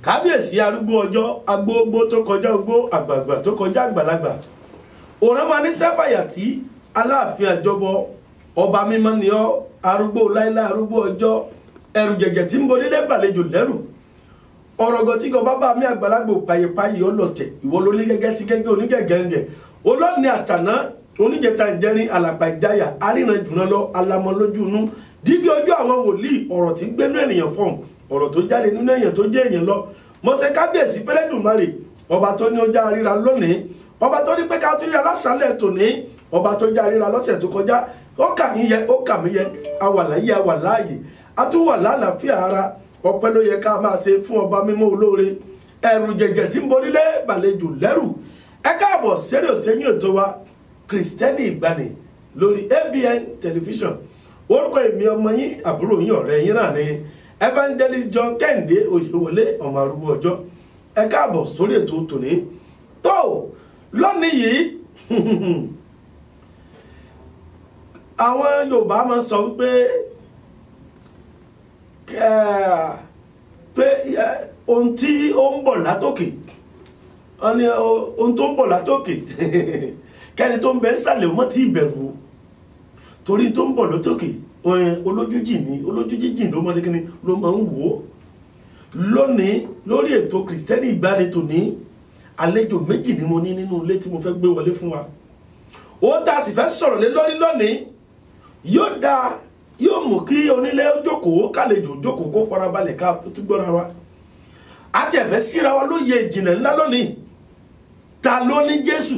kábíyèsí arúgbó ọjọ́ agbógbó tó kọjá ogbó àgbààgbà tó kọjá àgbàlagbà òràn máa ní sábàyà tí aláàfin àjọbọ ọba mímọ́ ni ọ́ arúgbó láíláí arúgbó ọjọ́ ẹrù jẹ̀jẹ̀ tí ń bo nílé gbàlejò lẹ́rù ọ̀rọ̀gọ̀ tí gọba bá mi àgbàlagbò payẹpayẹ ọlọ́tẹ̀ ìwọ ló ní gẹ́gẹ́ tí gẹ́gẹ́ onígẹ̀gẹ́ngẹ̀ olóòní àtàná oníjẹta ìjẹrin alàpà ìjáyà aríran jùlọ lọ alamọ lójú inú dígí ojú àwọn wòlíì ọ̀rọ̀ tí gbénú ènìyàn fọ̀hún ọ̀rọ̀ tó jáde nínú èèyàn tó jẹ́ èèyàn lọ mo ṣe kábíyèsí pẹ́lẹ́dùmarè ọba tó ní ó já ríra lónìí ọba tó ní pé ká tún rí alásàálẹ̀ tòní ọba tó já ríra lọ́sẹ̀ tó kọjá ó kà yín yẹ ó kà mí yẹ awàláyé awàláàyè a tún wà lálàáfíà ara ọpẹ́ ló yẹ ká máa ṣe fún ọba mímọ́ olóore ẹrù jẹ̀jẹ̀ tí ń bonílé gbàlejò lẹ́rù ẹ káàbọ̀ sẹ́rí òtẹ́yìn ètò wa Kristẹni Ìgbàanì lórí ABN tẹlifíṣàn orúkọ èmi ọmọ yín àbúrò yín ọ̀rẹ́ yín náà ni Evangelist John Kẹ́hìndé Oyèwọlé ọmọ arúgbó ọjọ́ ẹ káàbọ̀ sórí ètò tòní tó lónìí yìí àwọn Yorùbá máa sọ wípé ohun tí ó ń bọ̀ látòkè ohun tó ń bọ̀ látòkè kẹ́ni tó ń bẹ sàlẹ̀ mọ́ tí ìbẹ̀rù torí tó ń bọ̀ látòkè olójú jíjìn ló mọ́ sí kíní ló máa ń wò ó lónìí lórí ètò Kristẹni Ìgbàanì tòní àlejò méjì ni mo ní nínú ilé tí mo fẹ́ gbé wọlé fún wa ó tá a sì fẹ́ sọ̀rọ̀ lé lórí lónìí yóò mú kí onílé jókòó kálejò jókòó kó farabalẹ̀ ká tún gbọ́ra wa àti ẹ̀fẹ́ síra wa lóye ìjìnlẹ̀ ńlá lónìí ta ló ní Jésù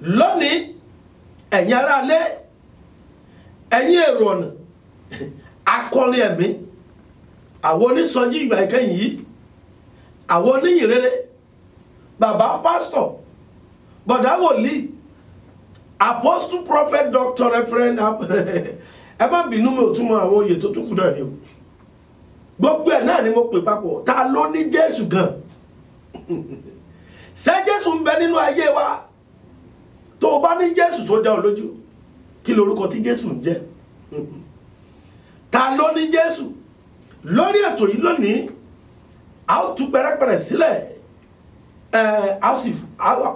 lónìí ẹ̀yin aráalé ẹ̀yin èrò ọ̀nà akọrin ẹ̀mí àwọn onísọjí ìgbà ìkẹyìn yìí àwọn oníyìn rere bàbá pásítọ̀ bọ̀dá wòlíì apostle prophet doctor reverend ẹ má bínú mi ò túmọ̀ àwọn oyè tó túkù náà ni o gbogbo ẹ̀ náà ni mo pè papọ̀ ta ló ní Jésù gan ṣé Jésù ń bẹ nínú ayé wa tó o bá ní Jésù tó dá ọ lójú kí lorúkọ tí Jésù ń jẹ́ ta ló ní Jésù lórí ètò yìí lónìí a ó tú pẹrẹpẹrẹ sílẹ̀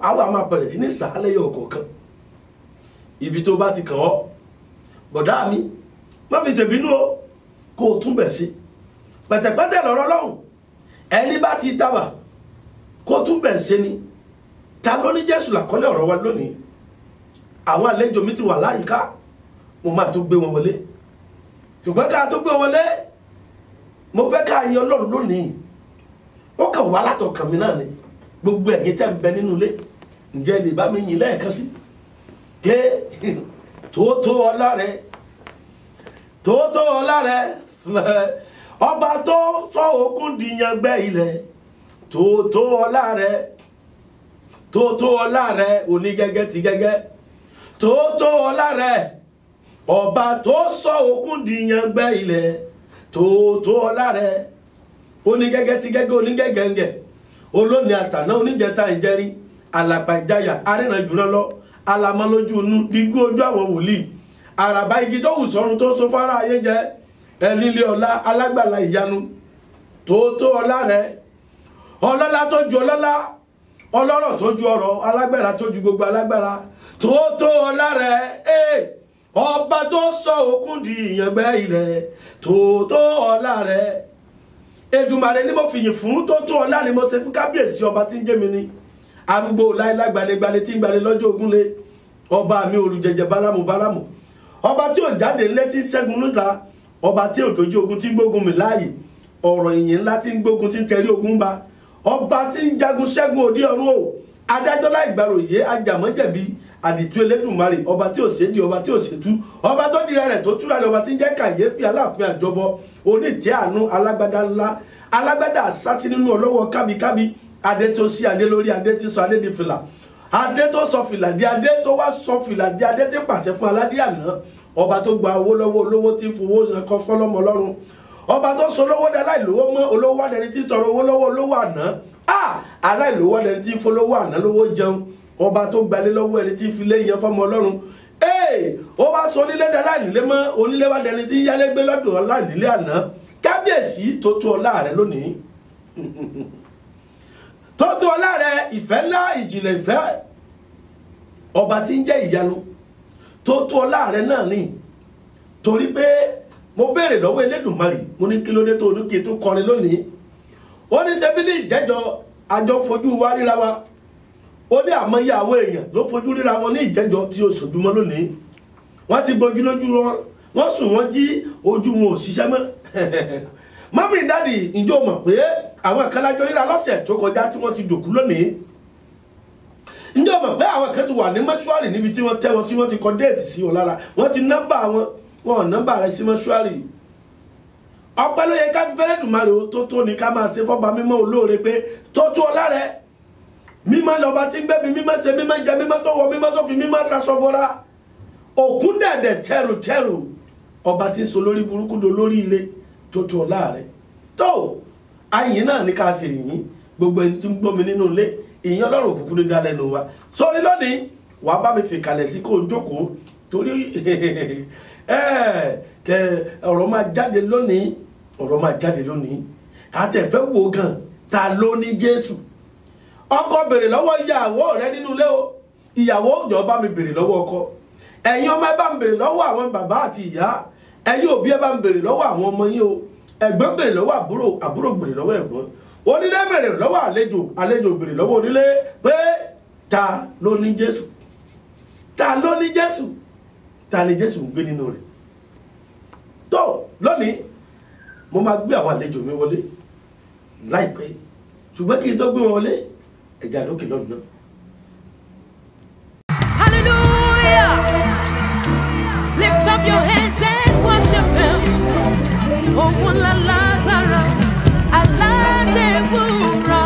a wà máa bẹ̀rẹ̀ sí ní sàálẹ̀ yọ ọ̀kọ̀ọ̀kan ibi tó bá ti kàn ọ́ bọ̀dá mi má fi ṣèbínú o kó o tún bẹ̀ sí pẹ̀tẹ̀pẹ̀tẹ̀ lọ́rọ̀ lọ́hùn ẹni bá ti tábà kó o tún bẹ̀ sí ni ta ló ní Jésù làkọ́lé ọ̀rọ̀ wa lónìí àwọn àlejò mi ti wà láyìíká mo máa tó gbé wọn wọlé ṣùgbọ́n ká tó gbé wọn wọlé mo fẹ́ ká yan Ọlọ́run lónìí ó kàn wá látọkàn mi náà ni gbogbo ẹ̀yin tẹ́ ń bẹ nínú ilé ǹjẹ́ lè bá mi yìn lẹ́ẹ̀kan sí pé tóótó ọlá rẹ ọba tó sọ òkun dìyàngbẹ́ ilẹ̀ tóótó ọlá rẹ onígẹ́gẹ́ ti gẹ́gẹ́ tóótó ọlá rẹ ọba tó sọ òkun dìyàngbẹ́ ilẹ̀ tóótó ọlá rẹ onígẹ́gẹ́ ti gẹ́gẹ́ onígẹ́gẹ́ngẹ́ olóòní àtàná oníjẹta ìjẹrin alàpà ìjáyà aríran jùlọ lọ alamọ lójú inú dígú ojú àwọn wòlíì àràbá igi tó wù sọ́run tó so fara ayé jẹ ẹlílé ọlá alágbàlá ìyanu tóótó ọlá rẹ ọlọ́lá tó ju ọlọ́lá ọlọ́rọ̀ tó ju ọrọ̀ alágbára tó ju gbogbo alágbára tóótó ọlá rẹ ọba tó sọ òkun di ìyàngbẹ́ ilẹ̀ tóótó ọlá rẹ Èdùmàrè ni mo fìyìn fún tóótó ọlá ni mo ṣe fún kábíyèsí ọba tí ń jẹ́ mi ni arúgbó láíláí gbanigbani tí ń gbani lọ́jọ́ ogúnlé ọba mi olùjẹjẹ bálámù ọba tí ò jáde ńlẹ́ tí ń ṣẹ́gun níta ọba tí ò dojú ogun tí ń gbógun mi láàyè ọ̀rọ̀ ìyìn ńlá tí ń gbógun tí ń tẹrí ogun ba ọba tí ń jagun ṣẹ́gun òde ọ̀run o adájọ́ láì gbàròyé ajàmọ́jẹ̀bi àdìtú Elédùmarè ọba tí ò ṣe di ọba tí ò ṣe tú ọba tó dira rẹ̀ tó túra rẹ̀ ọba tí ń jẹ́ kàyéfì aláàfin àjọbọ onítẹ̀ àánú alágbádá ńlá alágbádá àsásí nínú ọlọ́wọ́ kábíkábí adé tó sí adé lórí adé tí sọ adé di fìlà adé tó sọ fìlà di adé, tó wá sọ fìlà di adé tí ń pàṣẹ fún aládé àná, ọba tó gba owó lọ́wọ́ olówó tí ń fowó san kọ́ fọ́lọ́mọ ọlọ́run, ọba tó sọ lówó dá aláìlówó mọ́ olówó wà lẹ́ni tí tọrọ owó lọ́wọ́ olówó àná, aláìlówó lẹ́ni tí fọlówó àná lówó jẹun, ọba tó gbalé lọ́wọ́ ẹni tí fi lé yan fọ́mọ ọlọ́run, ó bá sọ onílé dá aláìnílé mọ́ onílé wà lẹ́ni tí yálé gbé lọ́dọ̀ aláìnílé àná. Kábíyèsí tó tó ọlá rẹ lónìí, tó tó ọlá rẹ, ìfẹ́ ńlá ìjìnlẹ̀ ìfẹ́, ọba tí ń jẹ́ ìyanu, tó tó ọlá rẹ náà ni. Torí pé mo béèrè lọ́wọ́ Elédùmarè, mo ní kí ló dé tó olúkè tó kọrin lónìí. Ó ní sẹ́bílì ìjẹ́jọ́ àjọ fojú wa ríra wa, ó ní àmọ́yé àwọn èèyàn ló fojú ríra wọn ní ìjẹ́jọ́ tí ó ṣojúmọ́ lónìí. Wọ́n ti bojú lójú wọn, wọ́n sùn wọ́n jí, ojú wọn ò ṣiṣẹ́ mọ́. Mọ́mí dádì, ǹjẹ́ o mọ̀ pé àwọn kan lájọ ríra lọ́sẹ̀ tó kọjá tí wọ́n ti dòkú lónìí? Ǹjẹ́ o mọ̀ pé àwọn kan ti wà ní mọ́ṣúárì níbi tí wọ́n tẹ́ wọn sí, wọ́n ti kọ déètì sí wọn lára, wọ́n ti nọ́mbà wọn nọ́mbà rẹ̀ sí mọ́ṣúárì. Ọpẹ́ ló yẹ ká fi Ẹlẹ́dùmarè tó tó ní ká máa ṣe fọ́ba mímọ́ olóore pé tó tó ọlá rẹ̀, mímọ́ lọ́ba tí ń gbẹ́bí, mímọ́ ṣe mímọ́ jẹ, mímọ́ tó wọ, mímọ́ tó fi mímọ́ ṣaṣọ́bọ́ra, òkun dẹ̀dẹ̀ tẹrù, ọba tí ń so lórí burúkú do lórí ire, tó tó ọlá rẹ̀. Tó ayìn náà ní ká ṣe yìnyín, gbogbo ẹni tí ń gbọ́ mi nínú ilé, ìyìn Ọlọ́run òkùnkùn ní dá lẹ́nu wa. Sórí lónìí wàá bá mi fi kalẹ̀ sí kó o jókòó, torí ọ̀rọ̀ máa jáde lónìí, ọ̀rọ̀ máa jáde lónìí. Àtẹ̀fẹ́ wo gan ta ló ní Jésù? Ọkọ béèrè lọ́wọ́ ìyàwó rẹ nínú ilé o, ìyàwó òjò bá mi béèrè lọ́wọ́ ọkọ, ẹ̀yin ọmọ ẹ bá mi béèrè lọ́wọ́ àwọn bàbá àti ìyá, ẹ̀yin òbí ẹ bá mi béèrè lọ́wọ́ àwọn ọmọ yín o, ẹ̀gbọ́n béèrè lọ́wọ́ àbúrò, àbúrò béèrè lọ́wọ́ ẹ̀gbọ́n, onílé béèrè lọ́wọ́ àlejò, àlejò béèrè lọ́wọ́ onílé pé ta ló ní Jésù? Ta ló ní Jésù? Ta ni Jésù ń gbé nínú rẹ̀? Tó lónìí mo máa gbé àwọn àlejò mi wọlé láìpẹ́, ṣùgbọ́n kí n tó gbé wọn wọlé ẹ̀já lókè lọ́dún náà. Hallelujah! Lift up your hands and worship Him. Ohun la lágbára, aládébúra.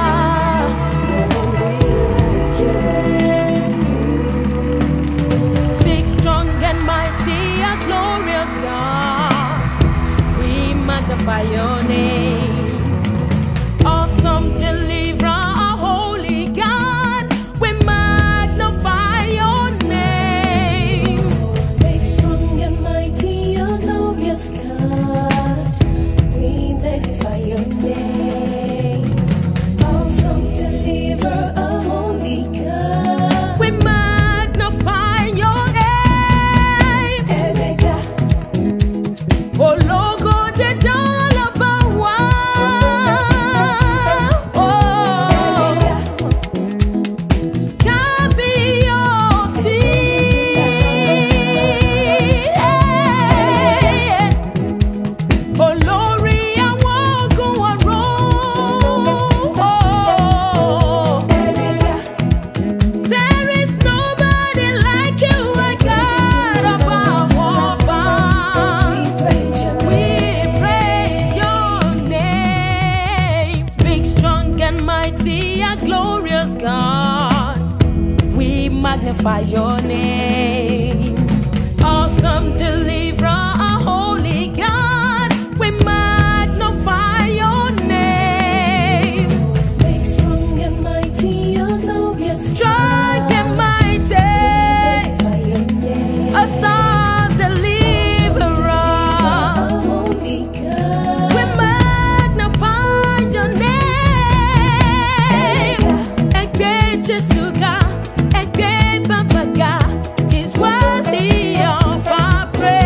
Big, strong and mighty, a glorious God. We magnify your name. Awesome deliverer, a holy God. We magnify your name. Big, strong and mighty, a glorious God. We magnify your name. Awesome deliverer, a holy God. We magnify your name. Emeka, Ológo dídán lọ́ba wa. Emeka, Kábíyèsí. Olórí àwọn ogun ọ̀run. Emeka, There is nobody like you, my God, above all we bounds. praise your We name. praise your name. Big, strong and mighty, a glorious God. We magnify your name. Awesome deliverer, a holy God. We magnify your name. Big, strong and mighty, a glorious Strong God. and mighty, Magnify your name. awesome deliverer. A holy God. We magnify your name. Egbe Jesu ga, egbe Baba ga, is worthy of our praise.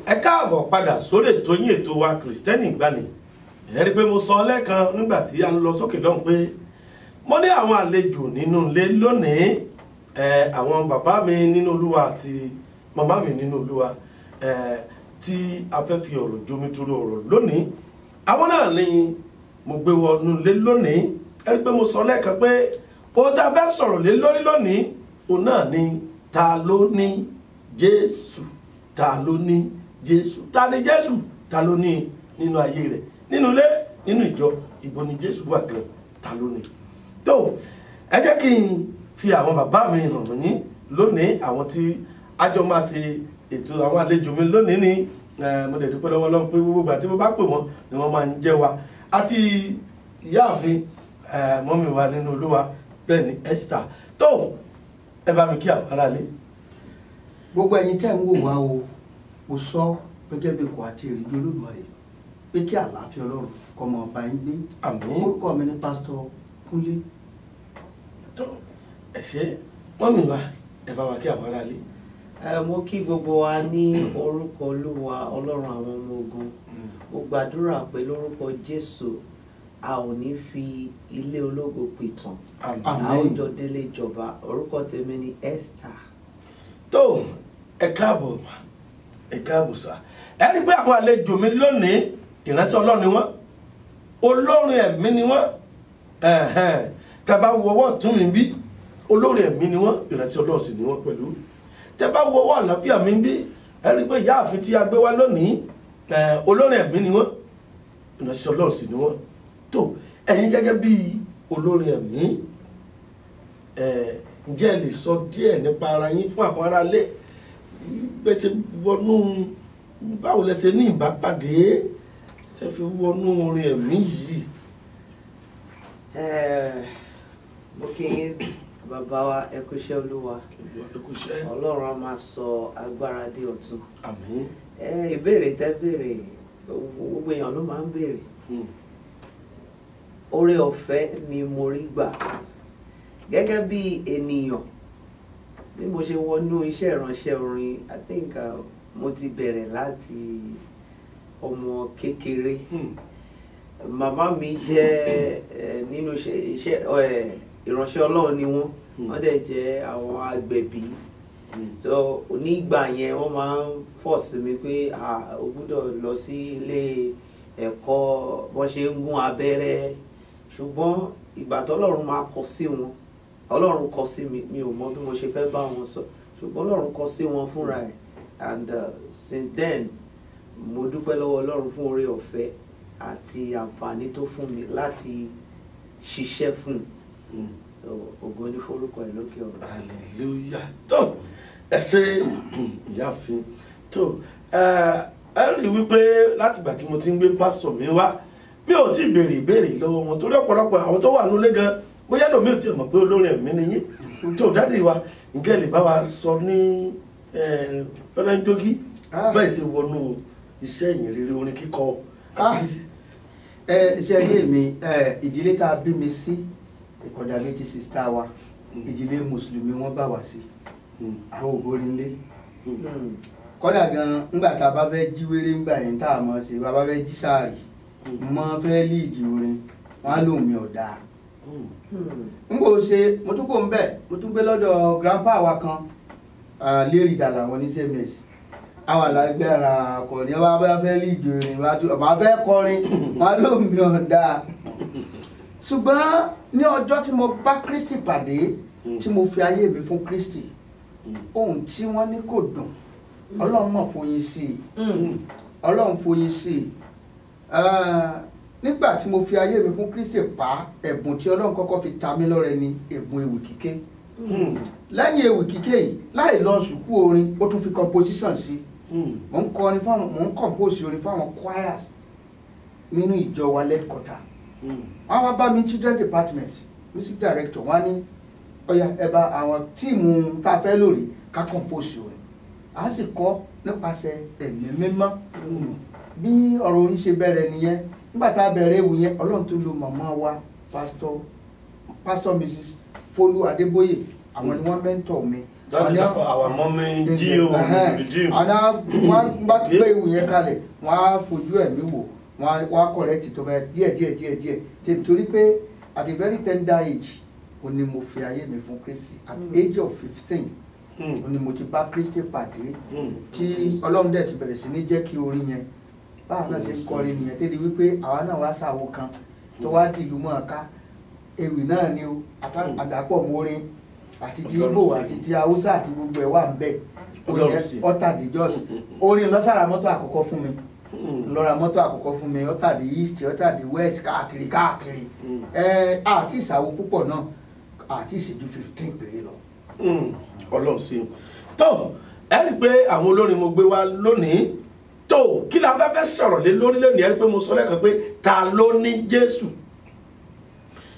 ẹ káàbọ̀ padà sórí ètò yín ètò wa Kristẹni Ìgbàanì. Ẹ rí pé mo sọ lẹ́ẹ̀kan nígbà tí a ń lọ sókè lọ́hùn pé mo ní àwọn àlejò nínú ilé lónìí, àwọn bàbá mi nínú Olúwa àti màmá mi nínú Olúwa, tí a fẹ́ fi ọ̀rọ̀ jomitoro ọ̀rọ̀ lónìí. Àwọn náà ni mo gbé wọnú ilé lónìí. Ẹ rí pé mo sọ lẹ́ẹ̀kan pé ohun tá a fẹ́ sọ̀rọ̀ lé lórí lónìí òun náà ni ta ló ní Jésù, ta ló ní Jésù, ta ni Jésù, ta ló ní nínú ayé rẹ̀, nínú ilé, nínú ìjọ, ibo ni Jésù wà gan, ta ló ní. Tó ẹ jẹ́ kí n fi àwọn bàbá mi hàn ní lónìí, àwọn tí àjọ máa ṣe ètò àwọn àlejò mi lónìí ni mo dẹ̀ dúpẹ́ lọ́wọ́ Ọlọ́run pé gbogbo ìgbà tí mo bá pè wọ́n ni wọ́n máa ń jẹ́ wa, àti ìyáàfin mọ́mì wa nínú Olúwa bẹ́ẹ̀ ni Esther. Tó ẹ bá mi kí àwọn aráalé. Gbogbo ẹ̀yin tẹ́ ń wò wá o, mo sọ gẹ́gẹ́ bí kò àti èrìjú Olódùmarè pé kí àlàáfíà Ọlọ́run kó máa bá yín gbé. Àmín. Orúkọ mi ni Pásítọ̀ Kúnlé. Tó ẹ ṣé mọ́mì wa, ẹ bá wa kí àwọn aráalé. Mo kí gbogbo wa ní orúkọ Olúwa Ọlọ́run àwọn ọmọ ogun. Mo gbàdúrà pé lórúkọ Jésù a ò ní fi ilé ológo pìtàn, a ó jọ délé ìjọba. Orúkọ tèmi ni Esther. Tó ẹ káàbọ̀ ẹ káàbọ̀ sá. Ẹ rí pé àwọn àlejò mi lónìí ìránṣẹ́ Ọlọ́run ni wọ́n, olórin ẹ̀mí ni wọ́n. Tẹ́ bá wo ọwọ́ ọ̀tún mi bí, olórin ẹ̀mí ni wọ́n, ìránṣẹ́ Ọlọ́run sì ni wọ́n pẹ̀lú. Tẹ́ bá wo ọwọ́ àlàáfíà mi bí, ẹ rí pé ìyáàfin tí a gbé wá lónìí, olórin ẹ̀mí ni wọ́n, ìránṣẹ́ Ọlọ́run sì ni wọ́n. Tó ẹ̀yin gẹ́gẹ́ bí olórin ẹ̀mí, ǹjẹ́ ẹ lè sọ díẹ̀ nípa ara yín fún àwọn aráalé, bẹ́ẹ̀ ṣe wọnú, báwo lẹ ṣe ní ìbápàdé ṣe fi wọnú orin ẹ̀mí yìí? Mo kí yín bàbá wa, ẹ kú iṣẹ́ Olúwa. Ọlọ́run á máa sọ agbára dé ọ̀tun. Àmín. Ìbéèrè tẹ́ béèrè gbogbo èèyàn ló máa ń béèrè. Oore ọ̀fẹ́ ni mo rí gbà gẹ́gẹ́ bí ènìyàn. Bí mo ṣe wọnú iṣẹ́ ìránṣẹ́ orin, I think mo ti bẹ̀rẹ̀ láti ọmọ kékeré. Màmá mi jẹ́ nínú iṣẹ́ ìránṣẹ́ Ọlọ́run ni wọ́n dẹ̀ jẹ́ àwọn agbẹ̀bí. So nígbà yẹn wọ́n máa ń force mi pé o gbọ́dọ̀ lọ sí ilé ẹ̀kọ́ bọ́n ṣe ń gún abẹ́rẹ́, ṣùgbọ́n ìgbà tọ́lọ́run máa kọ sí wọn, Ọlọ́run kọ sí mi, mi ò mọ bí mo ṣe fẹ́ bá wọn sọ, ṣùgbọ́n Ọlọ́run kọ sí wọn fúnra ẹ̀. And since then mo dúpẹ́ lọ́wọ́ Ọlọ́run fún oore ọ̀fẹ́ àti àǹfààní tó fún mi láti ṣiṣẹ́ fún un. So ògo ni forúkọ ẹ̀ lókè ọ̀run. Hallelujah. Tó ẹ ṣé ìyáàfin. Tó ẹ rí wípé láti ìgbà tí mo ti ń gbé pásítọ̀ mi wá, mi ò tí ì béèrè ìbéèrè lọ́wọ́ wọn torí ọ̀pọ̀lọpọ̀ àwọn tó wà nílé gan bóyá lómi ò tí ì mọ̀ pé olórin ẹ̀mí ni yín. Tó dáàdì wa, ǹjẹ́ lè bá wa sọ ní fẹ́rẹ́ńjógí báyìí ṣe wọnú iṣẹ́ ìyìn rere orin kíkọ? Iṣẹ́ ilé mi, ìdílé tá a bí mi sí ìkọjá méjì sista wa, ìdílé mùsùlùmí wọ́n bá wá sí, àwọn ògbórí ńlé. Kódà gan ńgbà tá a bá fẹ́ jí wéré ńgbà yẹn tá a mọ̀ sí, bá bá fẹ́ jí sáàrì, mo fẹ́ líìdì orin, wọ́n á lóun mi ọ̀dà. N kò ṣe, mo tún kò ń bẹ̀, mo tún gbé lọ́dọ̀ grandpa wa kan, lérí ìdàlà wọn ní CMS. Àwọn alágbára akọrin, wọ́n bá fẹ́ líìdì orin, wọ́n á fẹ́ kọrin, wọ́n á lóun mi ọ̀dà. Ṣùgbọ́n ní ọjọ́ tí mo bá Kristi pàdé, tí mo fi ayé mi fún Kristi, ohun tí wọ́n ní kò dùn, Ọlọ́run mọ̀ foyín sí i. Ọlọ́run foyín sí i. Nígbà tí mo fi ayé mi fún Kristi pa, ẹ̀bùn tí Ọlọ́run kọ́kọ́ fi ta mí lọ́rẹ ni ẹ̀bùn ewì kíké. Lẹ́yìn ewì kíké yìí, láì lọ sùkú orin, ó tún fi composition sí. Mo ń kọrin fáwọn, mo ń compose orin fáwọn choirs nínú ìjọ wa lẹ́kọ̀ọ́ta. Wọ́n wá bá mi children department, music director, wọ́n ní ọya ẹba àwọn tíìmù tá a fẹ́ lórí ká compose orin. A sì kọ́ nípasẹ̀ ẹ̀mí mímọ́. Bí ọ̀rọ̀ orin ṣe bẹ̀rẹ̀ nìyẹn. Nígbà tá a bẹ̀rẹ̀ ewu yẹn, Ọlọ́run tó lo màmá wa pastor Mrs. Folú Adébóyè, àwọn ni wọ́n mentor mi. That is our mommy Gio. Àná wọ́n bá gbé ìwé yẹn kalẹ̀ wọ́n á fojú ẹ̀mí wò wọ́n á correct tó bẹ́ẹ̀ díẹ̀ torí pé at a very tender age ó ní mo fi ayé mi fún Kristi at age of 15 ó ní mo ti bá Kristi pàdé tí Ọlọ́run dẹ̀ ti bẹ̀rẹ̀ sí ní jẹ́ kí orin yẹn báwa náà ṣe ń kọrin nìyẹn tẹ́lẹ̀ wípé àwa náà wá sáwo kan tó wá dìlú mọ́ọ̀ká ewì náà ni o àdàpọ̀ mọ́rin àti ti Igbo àti ti Hausa àti gbogbo ẹ̀ wà ń bẹ̀ ọ̀tàdé Jos orin lọ́sàrà mọ́tò àkọ́kọ́ fún mi lọ́ra mọ́tò àkọ́kọ́ fún mi ọ̀tàdé East ọ̀tàdé West káàkiri àti ìsàwọ̀ púpọ̀ náà àti ìṣẹ́jú 15 péré lọ. Ọlọ́run sí tó ẹ rí i pé àwọn olórin mo gbé wá lónìí tó kí la fẹ́ sọ̀rọ̀ lé lórí lónìí ẹ rí i pé mo sọ lẹ́ẹ̀kan pé ta ló ní Jésù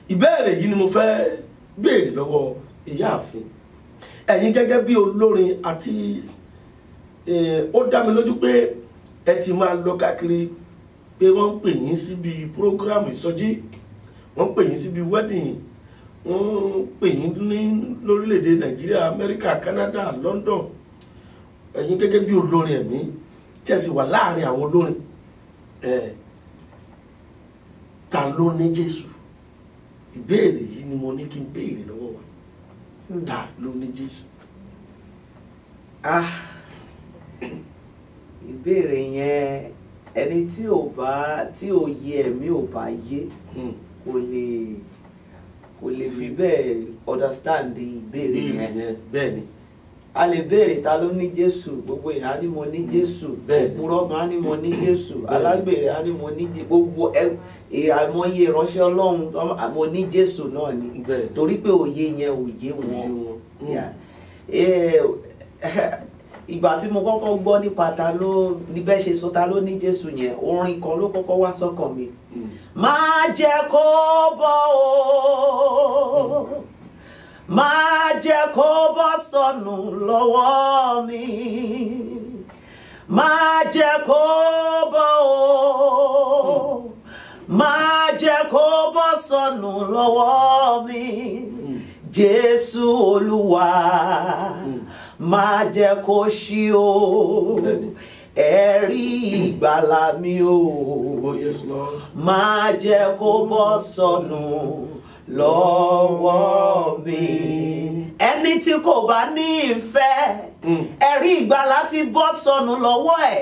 ìbéèrè yìí ni mo fẹ́ béèrè lọ́wọ́ ìyáàfin ẹ̀yin gẹ́gẹ́ bí olórin àti ó dá mi lójú pé ẹ ti máa lọ káàkiri pé wọ́n ń pè yín síbi prógrámù ìsọjí wọ́n ń pè yín síbi wedding wọ́n pè yín ní lórílẹ̀‐èdè Nàìjíríà Amẹ́ríkà Canada London ẹ̀yin gẹ́gẹ́ bí olórin ẹ̀mí tí ẹ sì wà láàrin àwọn olórin ta ló ní Jésù ìbéèrè yìí ni mo ní kí n béèrè lọ́wọ́ wa ta ló ní Jésù. Ìbéèrè yẹn ẹni tí òye ẹ̀mí ò bá yé kò lè fi bẹ́ẹ̀ understand ìbéèrè yẹn. Bẹ́ẹ̀ ni a lè béèrè ta ló ní Jésù gbogbo èèyàn á ní mo ní Jésù òpùrọ́ kan á ní mo ní Jésù alágbèrè á ní mo ní gbogbo àìmọye ìránṣẹ́ Ọlọ́run mo ní Jésù náà ni torí pé òye yẹn ò yé wọn. Ìgbà tí mo kọ́kọ́ gbọ́ nípa ta ló níbẹ̀ ṣe sọ ta ló ní Jésù yẹn orin kan ló kọ́kọ́ wá sọ́kàn mi. Má jẹ́ kó bọ́ o má jẹ́ kó bọ́ sọnù lọ́wọ́ mi má jẹ́ kó bọ́ o má jẹ́ kó bọ́ sọnù lọ́wọ́ mi Jésù Olúwa má jẹ́ kó ṣí o ẹ̀rí ìgbàlà mi o má jẹ́ kó bọ́ sọnù lọ́wọ́ mi. Ẹni tí kò bá ní ìfẹ́ ẹ̀rí ìgbàlà ti bọ́ sọnù lọ́wọ́ ẹ̀.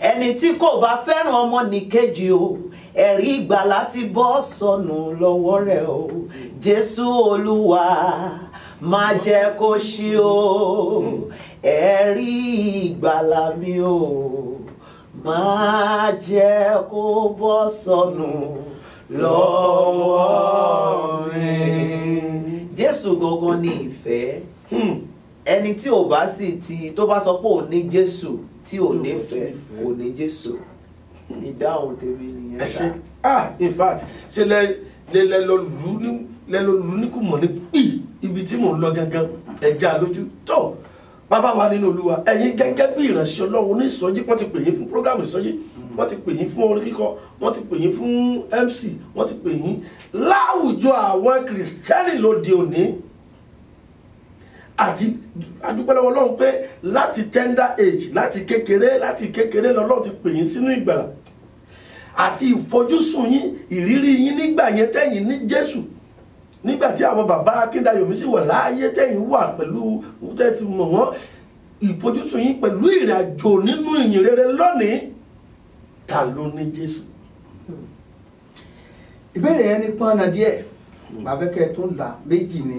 Ẹni tí kò bá fẹ́ràn ọmọnìkejì o ẹ̀rí ìgbàlà ti bọ́ sọnù lọ́wọ́ rẹ̀ o. Jésù Olúwa má jẹ́ kó ṣí o ẹ̀rí ìgbàlà mi o má jẹ́ kó bọ́ sọnù lọ́wọ́ mi. Jésù gangan ni ìfẹ́. Ẹni tí ò bá sì tó bá sọ pé ò ní Jésù tí ò nífẹ̀ẹ́ kò ní Jésù. Ìdáhùn tèmi nìyẹn sá. In fact ṣe lẹ lọ lù ní kò mọ̀ ní pì ibi tí mò ń lọ gangan ẹja lójú tó bàbá wa nínú Olúwa ẹ̀yin gẹ́gẹ́ bí ìránṣẹ́ Ọlọ́run ní ìsọjí wọ́n ti pè yín fún prógámù ìsọjí wọ́n ti pè yín fún orin kíkọ wọ́n ti pè yín fún MC wọ́n ti pè yín láwùjọ àwọn Kìrìsìtẹ́nì lóde òní àti adúpẹ́ lọ́wọ́ Ọlọ́run pé láti tender age láti kékeré lọ́lọ́run ti pè yín sínú ìgbàlà àti ìfojúsùn yín ìrírí yín nígbà yẹn tẹ́yìn ní Jésù nígbà tí àwọn bàbá Akíndayọ̀mí sì wà láàyè tẹ́yìn wà pẹ̀lú tẹ́tí mọ̀ wọ́n ìfojúsùn yín pẹ̀lú ìrìn àjò nínú ìyìn rere lónìí ta ló ní Jésù. Ìbéèrè yẹn ní pọ́nà díẹ̀ bàbẹ́kẹ́ tó ń là méjì ni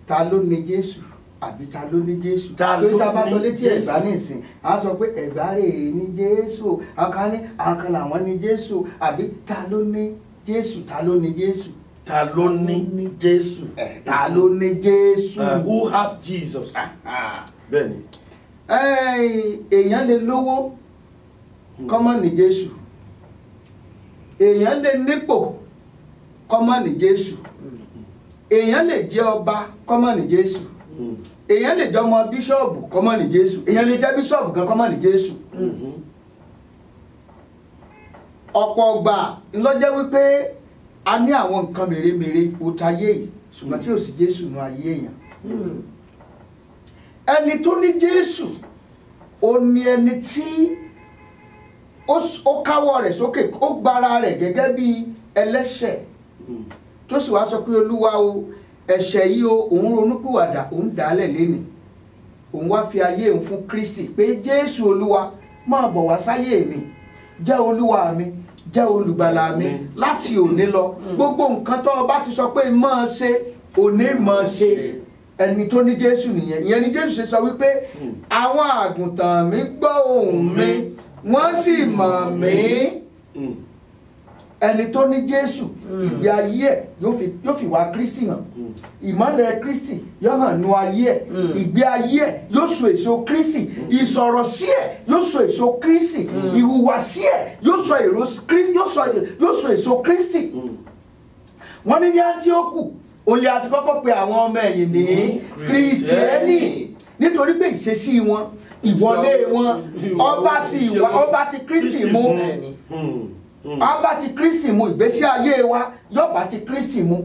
ta ló ní Jésù àbí ta ló ní Jésù torí ta bá sọ létí Ẹ̀gbá ní ìsìn a sọ pé Ẹ̀gbá rè é ní Jésù àwọn kan làwọn ní Jésù àbí ta ló ní Jésù ta ló ní Jésù. Ta ló ní Jésù. Ta ló ní Jésù. Who have Jesus. Bẹ́ẹ̀ni. Èèyàn lè lówó kọ́mọ ní Jésù èèyàn lè nípò kọ́mọ ní Jésù èèyàn lè jẹ́ ọba kọ́mọ ní Jésù èèyàn lè jẹ́ ọmọ bíṣọ́ọ̀bù kọ́mọ ní Jésù èèyàn lè jẹ́ bíṣọ́ọ̀bù gan kọ́mọ ní Jésù. Ọ̀pọ̀ ọgbà ńlọ́jẹ́ wípé a ní àwọn nǹkan mèremère òtayé yìí ṣùgbọ́n tí ò sí Jésù nù ayé èèyàn. ẹni tó ní Jésù ó ní ẹni tí ó káwọ́ rẹ̀ sókè, ó gbára rẹ̀ gẹ́gẹ́ bí ẹlẹ́ṣẹ̀ tó sì wá sọ pé Olúwa o, ẹ̀ṣẹ̀ yìí o, òun ronúpìwàdà, òun dálẹ̀ lénìí, òun wá fi ayé òun fún Kristi pé Jésù Olúwa máa bọ̀ wá sáyé mi, jẹ́ Olúwa mi, jẹ́ olùgbàlà mi láti òní lọ. Gbogbo nǹkan tó o bá ti sọ pé máa ṣe, òní máa ṣe. Ẹni tó ní Jésù nìyẹn. Ìyẹn ni Jésù ṣe sọ wípé àwọn àgùntàn mi gbọ́ ohùn mi, wọ́n sì mọ̀ mí. Ẹni tó ní Jésù, ìgbé ayé ẹ̀ yóò fi wá Kristi hàn. Ìmọ́lẹ̀ Kristi yóò hàn nú ayé ẹ̀. Ìgbé ayé ẹ̀ yóò so èso Kristi. Ìsọ̀rọ̀ sí ẹ̀ yóò so èso Kristi. Ìhùwàsí ẹ̀ yóò so èso Kristi. Wọ́n ní ní Áńtíókù, olè àti kọ́kọ́ pe àwọn ọmọ ẹ̀yìn ní Kírísítẹ́nì nítorí pé ìṣesí wọn, ìwọlé wọn, ọba ti Kristi mú. Ọba ti Kristi mú, ìgbésí ayé wa yóò bá ti Kristi mú.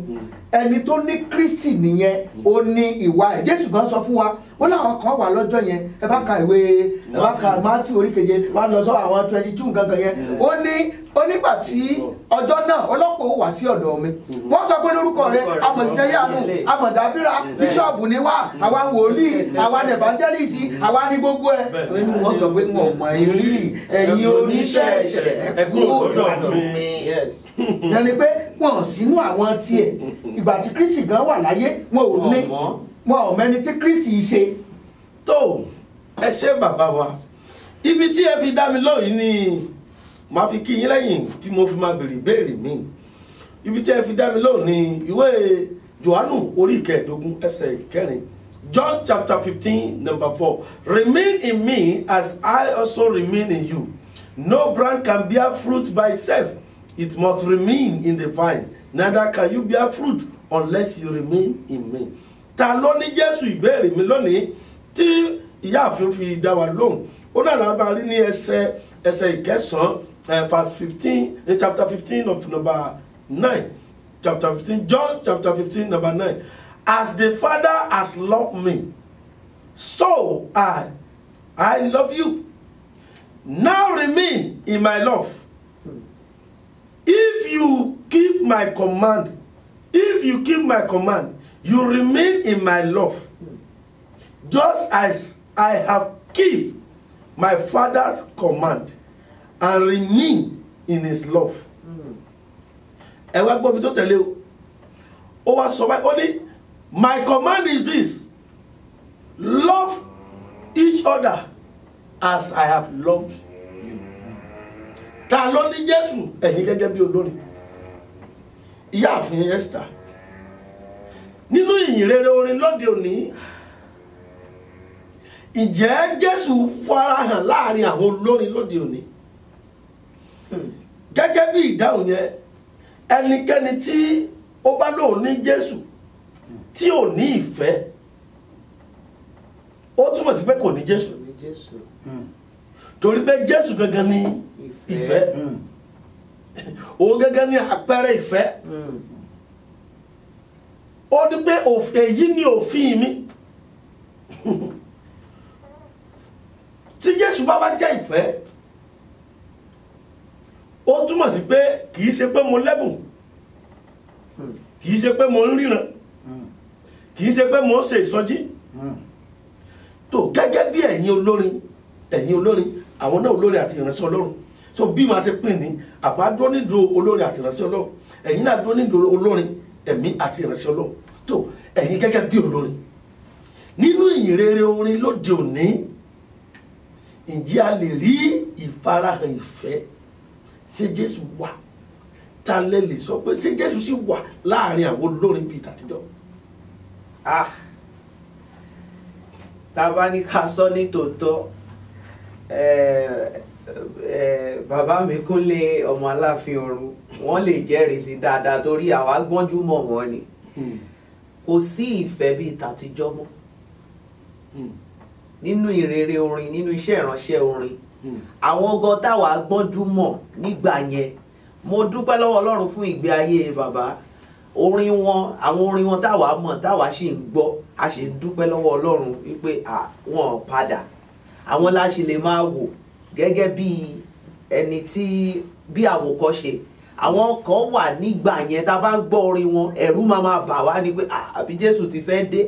Ẹni tó ní Kristi nìyẹn, ó ní ìwà ẹ̀. Jésù gan sọ fún wa, ó láwọn kan wà lọ́jọ́ yẹn, ẹ bá ka Mátíù orí keje, wá lọ sọ àwọn 22 gangan yẹn. Ó nígbà tí ọjọ́ náà ọlọ́pàá ó wá sí ọ̀dọ̀ mi, wọ́n sọ pé lórúkọ rẹ̀ amọ̀síṣẹ́ yánu, amọ̀dábírà, bíṣọ̀bù ni wá, àwa wòlíì, àwa evangelist, àwa ní gbogbo ẹ̀. Inú wọn sọ pé wọn ò mọ̀ ìrírí, ẹ̀yin oníṣẹ́ ẹ̀ṣẹ̀ ẹ kúrò lọ́dọ̀ mi. Yẹni pé wọn sínú àwọn tiẹ̀. Ìgbà tí Kristi gan wà láyé, wọn ò mẹ́ni tí Kristi ṣe. Tó ẹ ṣé bàbá wa, ibi tí ẹ fi dá mi lóyìn ni màá fi kí yín lẹ́yìn tí mo fi máa béèrè ìbéèrè mi. Ibi tí ẹ fi dá mi lóhùn ni ìwé Jòhánù orí 15 ẹsẹ̀ 4. John chapter 15 number 4. Remain in me as I also remain in you. No branch can bear fruit by itself. It must remain in the vine. Neither can you bear fruit unless you remain in me. Ta ló ní Jésù ìbéèrè mi lónìí tí ìyáàfin fi dá wa lóhùn. Ó náà lábàá rí ní ẹsẹ̀ ìkẹsàn-án verse 15 in chapter 15 of number 9. Chapter 15, John chapter 15 number 9. As the Father has loved me, so I love you. Now remain in my love. If you keep my command, you remain in my love, just as I have kept my Father's command and remain in his love. Ẹ wá gbọ́ bí tó tẹ̀lé o. Ó wá sọ báyìí, ó ní, my command is this: love each other as I have loved you. Ta ló ní Jésù? Ẹ̀yin gẹ́gẹ́ bí olórí. Ìyáàfin Esther. Nínú ìyìnrere orin lóde òní, ǹjẹ́ Jésù farahàn láàrin àwọn olórin lóde òní? Gẹ́gẹ́ bí ìdáhùn yẹn, ẹnikẹ́ni tí ó bá lóun ní Jésù tí ò ní ìfẹ́, ó túmọ̀ sí pé kò ní Jésù. Torí pé Jésù gangan ni ìfẹ́. Ó gangan ni àpẹẹrẹ ìfẹ́. Ó ní pé èyí ni òfin mi. Tí Jésù bá jẹ́ ìfẹ́, ó túmọ̀ sí pé kìí ṣe pé mo lẹ́bùn, kìí ṣe pé mo ń ríran, kìí ṣe pé mo ń ṣe ìsọjí. Tó gẹ́gẹ́ bí ẹ̀yin olórin, àwọn náà olórin àti ìránṣẹ́ Ọlọ́run. So bí màá ṣe pín ní àwa dúró nídùú olórin àti ìránṣẹ́ Ọlọ́run, ẹ̀yin náà dúró nídùú olórin ẹ̀mí àti ìránṣẹ́ Ọlọ́run. Tó ẹ̀yin gẹ́gẹ́ bí olórin nínú ìyìnrere orin lóde òní, ǹjẹ́ a lè rí ìfarahàn ìfẹ́? Ṣé Jésù wà? Ta lè lè sọ pé ṣé Jésù sì wà láàrin àwọn olórin bíi tàtijọ́? Tá bá ní ká sọ ní tòótọ́, bàbá mi Kúnlé ọmọ Aláàfin Ọ̀run, wọ́n lè jẹ́rìí sí dáadáa torí àwa gbọ́njú mọ̀ wọ́n ni. Kò sí ìfẹ́ bíi tàtijọ́ mọ́. Nínú ìrere orin, nínú iṣẹ́ ìránṣẹ́ orin, àwọn ọgọ́ táwa gbọ́njú mọ̀ nígbà yẹn, mo dúpẹ́ lọ́wọ́ Ọlọ́run fún ìgbé ayé bàbá. orin wọn àwọn orin wọn táwa mọ̀ táwa sì ń gbọ́ a sì ń dúpẹ́ lọ́wọ́ Ọlọ́run wípé wọn padà àwọn la ṣe lè máa wò gẹ́gẹ́ bí ẹni tí bí àwòkọ́ṣe àwọn kan wà nígbà yẹn tá a bá ń gbọ́ orin wọn ẹ̀rù máa bà wá ni pé àbí Jésù ti fẹ́ dé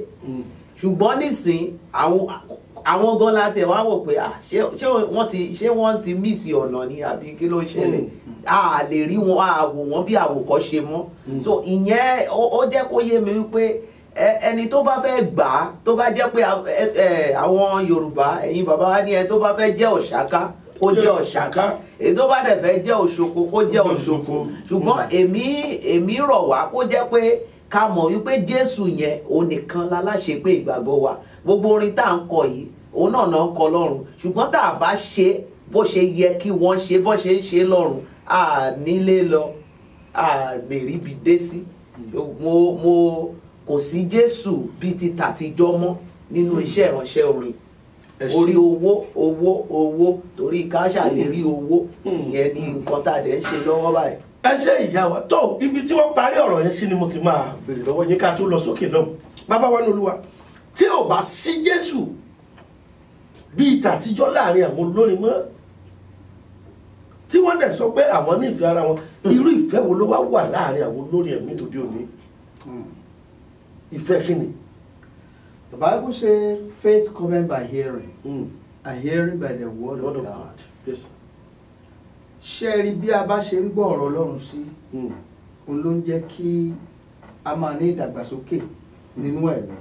ṣùgbọ́n nísìn àwọn gan la tẹ̀ wá wò pé ṣé wọ́n ti mísì ọ̀nà ni àbí kí ló ṣẹlẹ̀ a lè rí wọn àwò wọn bí àwòkọ́ṣe mọ́ so ìyẹn ó jẹ́ kó yé mi wípé ẹni tó bá fẹ́ gbà á tó bá jẹ́ pé àwọn Yorùbá ẹ̀yin bàbá wa ní ẹni tó bá fẹ́ jẹ́ Ọ̀ṣàká kó jẹ́ Ọ̀ṣàká èyí tó bá dẹ̀ fẹ́ jẹ́ Òṣogbo kó jẹ́ Òṣogbo ṣùgbọ́n èmi rọ̀ wá kó jẹ́ pé ká mọ̀ wípé Jésù yẹn òun nìkan láláṣẹ pé ìgbàgbọ́ wa gbogbo orin tá à ń kọ yìí òun náà náà ń kọ lọ́run ṣùgbọ́n tá a bá ṣe bó ṣe yẹ kí wọ́n ṣe bó ṣe ń ṣe lọ́run a nílé lọ a lè ríbi dé sí mo kò sí Jésù bíi ti tàtijọ́ mọ́ nínú iṣẹ́ ìránṣẹ́ orin orí owó torí ká ṣàlè rí owó ìyẹn ní nǹkan tá a dẹ̀ ń ṣe lọ́wọ́ báyìí. ẹ ṣe ìyá wa tó ibi tí wọ́n parí ọ̀rọ̀ yẹn sí ni mo ti máa béèrè lọ́wọ́ yín ká tó lọ sókè náà bàbá wa ní Olúwa tí ò bá sí Jésù bíi tàtijọ́ láàrin àwọn olórin mọ́ tí wọ́n dẹ̀ sọ pé àwọn ní ìfẹ́ ara wọn irú ìfẹ́ wo ló wá wà láàrin àwọn olórin ẹ̀mí tòde òní ìfẹ́ kí ni. The Bible says faith cometh by hearing, and hearing by the word of God. Yes. Ṣé rí bí a bá ṣe ń gbọ́ ọ̀rọ̀ Ọlọ́run sí òun ló ń jẹ́ kí a máa ní ìdàgbàsókè nínú ẹ̀mí.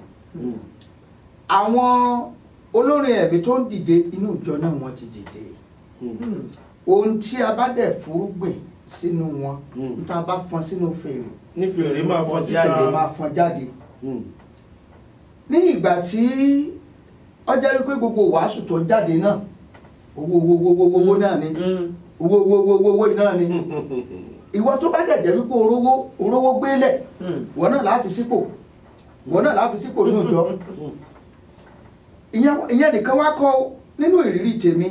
Àwọn olórin ẹ̀mí tó ń dìde inú ìjọ náà wọ́n ti dìde. Ohun tí a bá dẹ̀ fúrúgbìn sínú wọn níta bá fọ́n sínú fèrè ní fèrè máa fọ́n jáde máa fọ́n jáde. Ní ìgbà tí ọjọ́ wípé gbogbo wàásù tó ń jáde náà owó náà ni owó náà ni ìwọ tó bá dẹ̀ jẹ́ wípé orówó gbélẹ̀ wọ́n náà láàfi sípò ní òjò ìyẹn nìkan wá kọ́ nínú ìrírí tèmi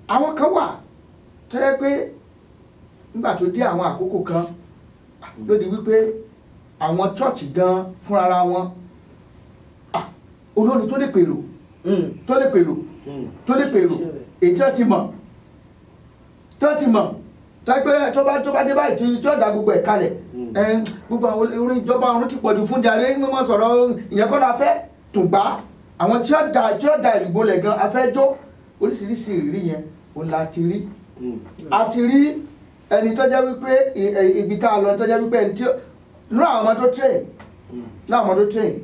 àwọn kan wà tó yẹ pé nígbà tó dé àwọn àkókò kan ló di wípé àwọn chọ́ọ̀chì gan fúnra wọn olórin tó lè pèrò èyí tí wọ́n ti mọ̀ tẹ́gbẹ́ tó bá dé báyìí tí ó dá gbogbo ẹ̀ kalẹ̀ gbogbo àwọn orin ìjọba ọ̀run ti pọ̀jù fún jàre mímọ́ sọ̀rọ̀ ìyẹn kọ́ la fẹ́ tùgbà àwọn tí ó da ìlúgbó lẹ̀ gan afẹ́ jó oríṣiríṣi ìrírí yẹn òun la ti rí a ti rí ẹni tó jẹ́ wípé ibi tá a lọ tó jẹ́ wípé ẹni tí nú àwọn ọmọ tó train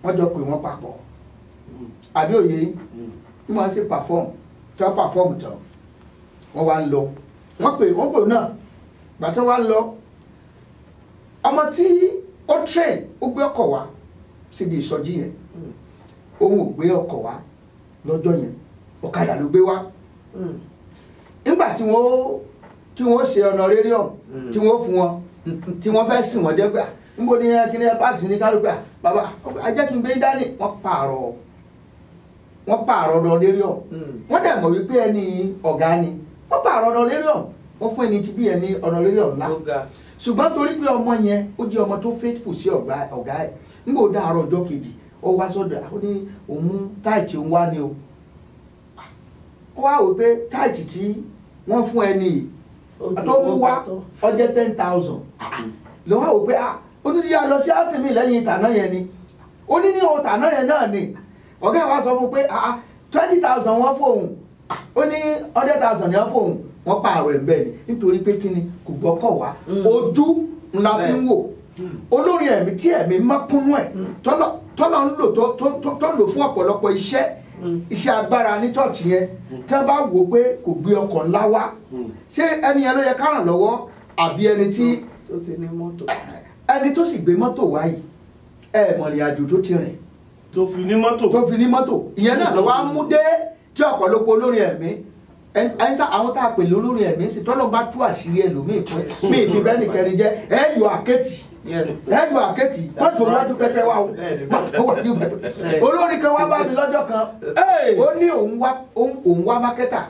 wọ́n jọ pè wọ́n papọ̀ àbí òye wọ́n ṣe perform tán wọ́n wá ń lọ wọ́n pè náà gbàtọ́ wá ń lọ ọmọ tí ó train ó gbé ọkọ̀ wá síbi ìsọjí yẹn òun ò gbé ọkọ̀ wá lọ́jọ́ yẹn ọ̀kadà ló gbé wá nígbà tí wọ́n ṣe honorarium tí wọ́n fún wọn tí wọ́n fẹ́ sìn wọ́n dẹ́gbà níbo ni kíní pàtì ní kálukú bàbá ajẹ́ kí n gbé dání wọ́n pààrọ̀ honorarium wọ́n dẹ̀ mọ̀ wípé ẹni ọ̀gá ni wọ́n pààrọ̀ honorarium wọ́n fún ẹni tí bí ẹni honorarium ńlá ṣùgbọ́n torí pé ọmọ yẹn ó jẹ́ ọmọ tó faithful sí ọ̀gá ẹ̀ nígbà ó dáàárọ̀ ọjọ́ kejì ó wá sọ́dọ̀ ó ní òun táìtì ń wá ni o ó wá wò pé táìtì tí wọ́n fún ẹni tó mú wá ọjọ́ 10,000 ló wá wò pé ó tún ti yá lọ sí àtìmí lẹ́yìn ìtàná yẹn ni ó ní ní ìtàná yẹn náà ni ọ̀gá wa sọ fún pé 20,000 wọ́n fóun ó ní 100,000 ni wọ́n fóun wọ́n pààrọ̀ ẹ̀ bẹ́ẹ̀ ni nítorí pé kí ni kò gbọ́kọ̀ wá ojú ńlá fi ń wò olórin ẹ̀mí tí ẹ̀mí mọ́kúnú ẹ̀ tọ́lọ́ ń lò tó lò fún ọ̀pọ̀lọpọ̀ iṣẹ́ agbára ní chọ́ọ̀chì yẹn tí wọ́n bá wò pé kò gbé ọkọ̀ ńlá wá ṣé ẹni yẹn ló yẹ ká ràn lọ́wọ́ àbí ẹni tí ẹni tó sì gbé mọ́tò wá yìí mọ̀rìn àjò tó ti rìn tó fi ní mọ́tò ìyẹn náà lọ́wọ́ á mú dé tí ọ̀pọ̀lọpọ̀ olórin ẹ̀mí àwọn tá a pè lórí ẹ̀mí sí tọ́lọ́ bá tú àṣírí ẹlòmíì fún mi ìfi bẹ́ẹ̀ nìkẹ́ni jẹ́ ẹ̀yọ àkẹ́tì wọ́n tó wájú pẹ́pẹ́ wá o olórin kan wá bá mi lọ́jọ́ kan ó ní òun wá mákẹ́tà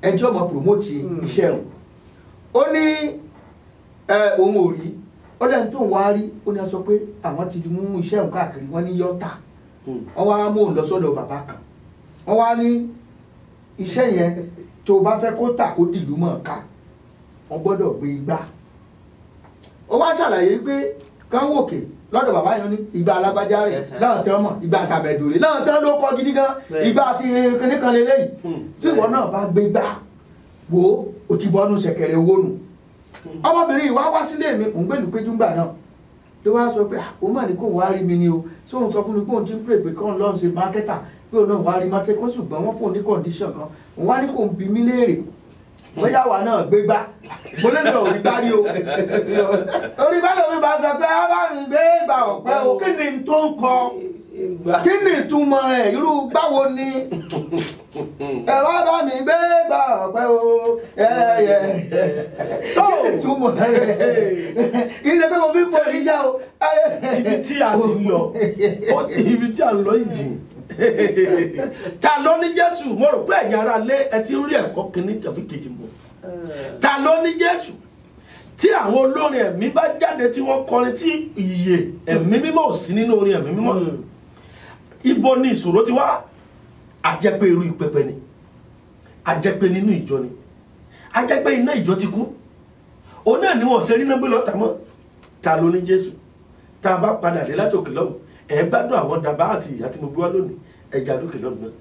ẹjọ́ ọmọ promote iṣẹ́ o ó ní òun ò rí ọ̀dà tó ń wá rí ó ní a sọ pé àwọn ti mú iṣẹ́ òun káàkiri wọ́n ní yọ́ta wọ́n wá mú òun lọ sọ́dọ̀ bàbá kan wọ́n wá ní iṣẹ́ yẹn tó o bá fẹ́ kó tà kó dìlú mọ̀ ká wọ́n gbọ́dọ̀ gbé igbá ó wá ṣàlàyé pé kán wòkè lọ́dọ̀ bàbá yẹn ní ìgbà alágbájá rẹ̀ láwọn tí wọ́n mọ̀ ìgbà àtàmẹ̀dòrè láwọn tí wọ́n ló kọ́ gidi gan ìgbà àti kìnnìkan lélẹ́yìí tí ìwọ náà bá gbé gbá wo o ti bọ́nu ṣẹ̀kẹ̀rẹ̀ owó nù ọmọbìnrin ìwá wá sílé mi òun gbèlú péjú ńgbà náà ló wá sọ pé òun mà ní kó wá rí mi ni o tí òun sọ fún mi pé òun ti ń pè pé kán lọ́n ṣe mákẹ́tà pé òun náà wá rí mákẹ́tà kó ṣùgbọ́n wọ́n fòun ní kọ̀ǹdíṣàn kan òun wá ní kó ń bi mí léèrè bóyá wà náà gbé gbá mo lè lọ òrí gbárí o orí bá lómi bá sọ pé á bá mi gbé gbà ọ̀pẹ o kí ni tó ń kọ kí ni ìtumọ̀ ẹ̀ irú báwo ni ẹ wá bá mi gbé gbà ọ̀pẹ o tó ìtumọ̀ kì í ṣe pé mo fi ń fọ ìyá o. ibi tí a sì ń lọ ibi tí a ń lọ ìjìn ta ló ní Jésù mo rò pé ẹ̀yin ará lé ẹ ti ń rí ẹ̀kọ́ kìíní tàbí kejì mọ́ ta ló ní Jésù tí àwọn olórin ẹ̀mí bá jáde tí wọ́n kọrin tí ìyè ẹ̀mí mímọ́ ò sí nínú orin ẹ̀mí mímọ́ ibo ni ìṣòro ti wá àjẹpẹ́ irú ìpẹpẹ ni àjẹpẹ́ nínú ìjọ ni àjẹpẹ́ iná ìjọ ti kú òun náà ni wọ́n ṣe rí náà gbé lọ́ta mọ́ ta ló ní Jésù tá a bá padà dé látòkè lọ́hùn ẹ gbádùn àwọn dàbá àti ìyá tí mo gbé wá lónìí ẹja lókè lọ́hùn náà.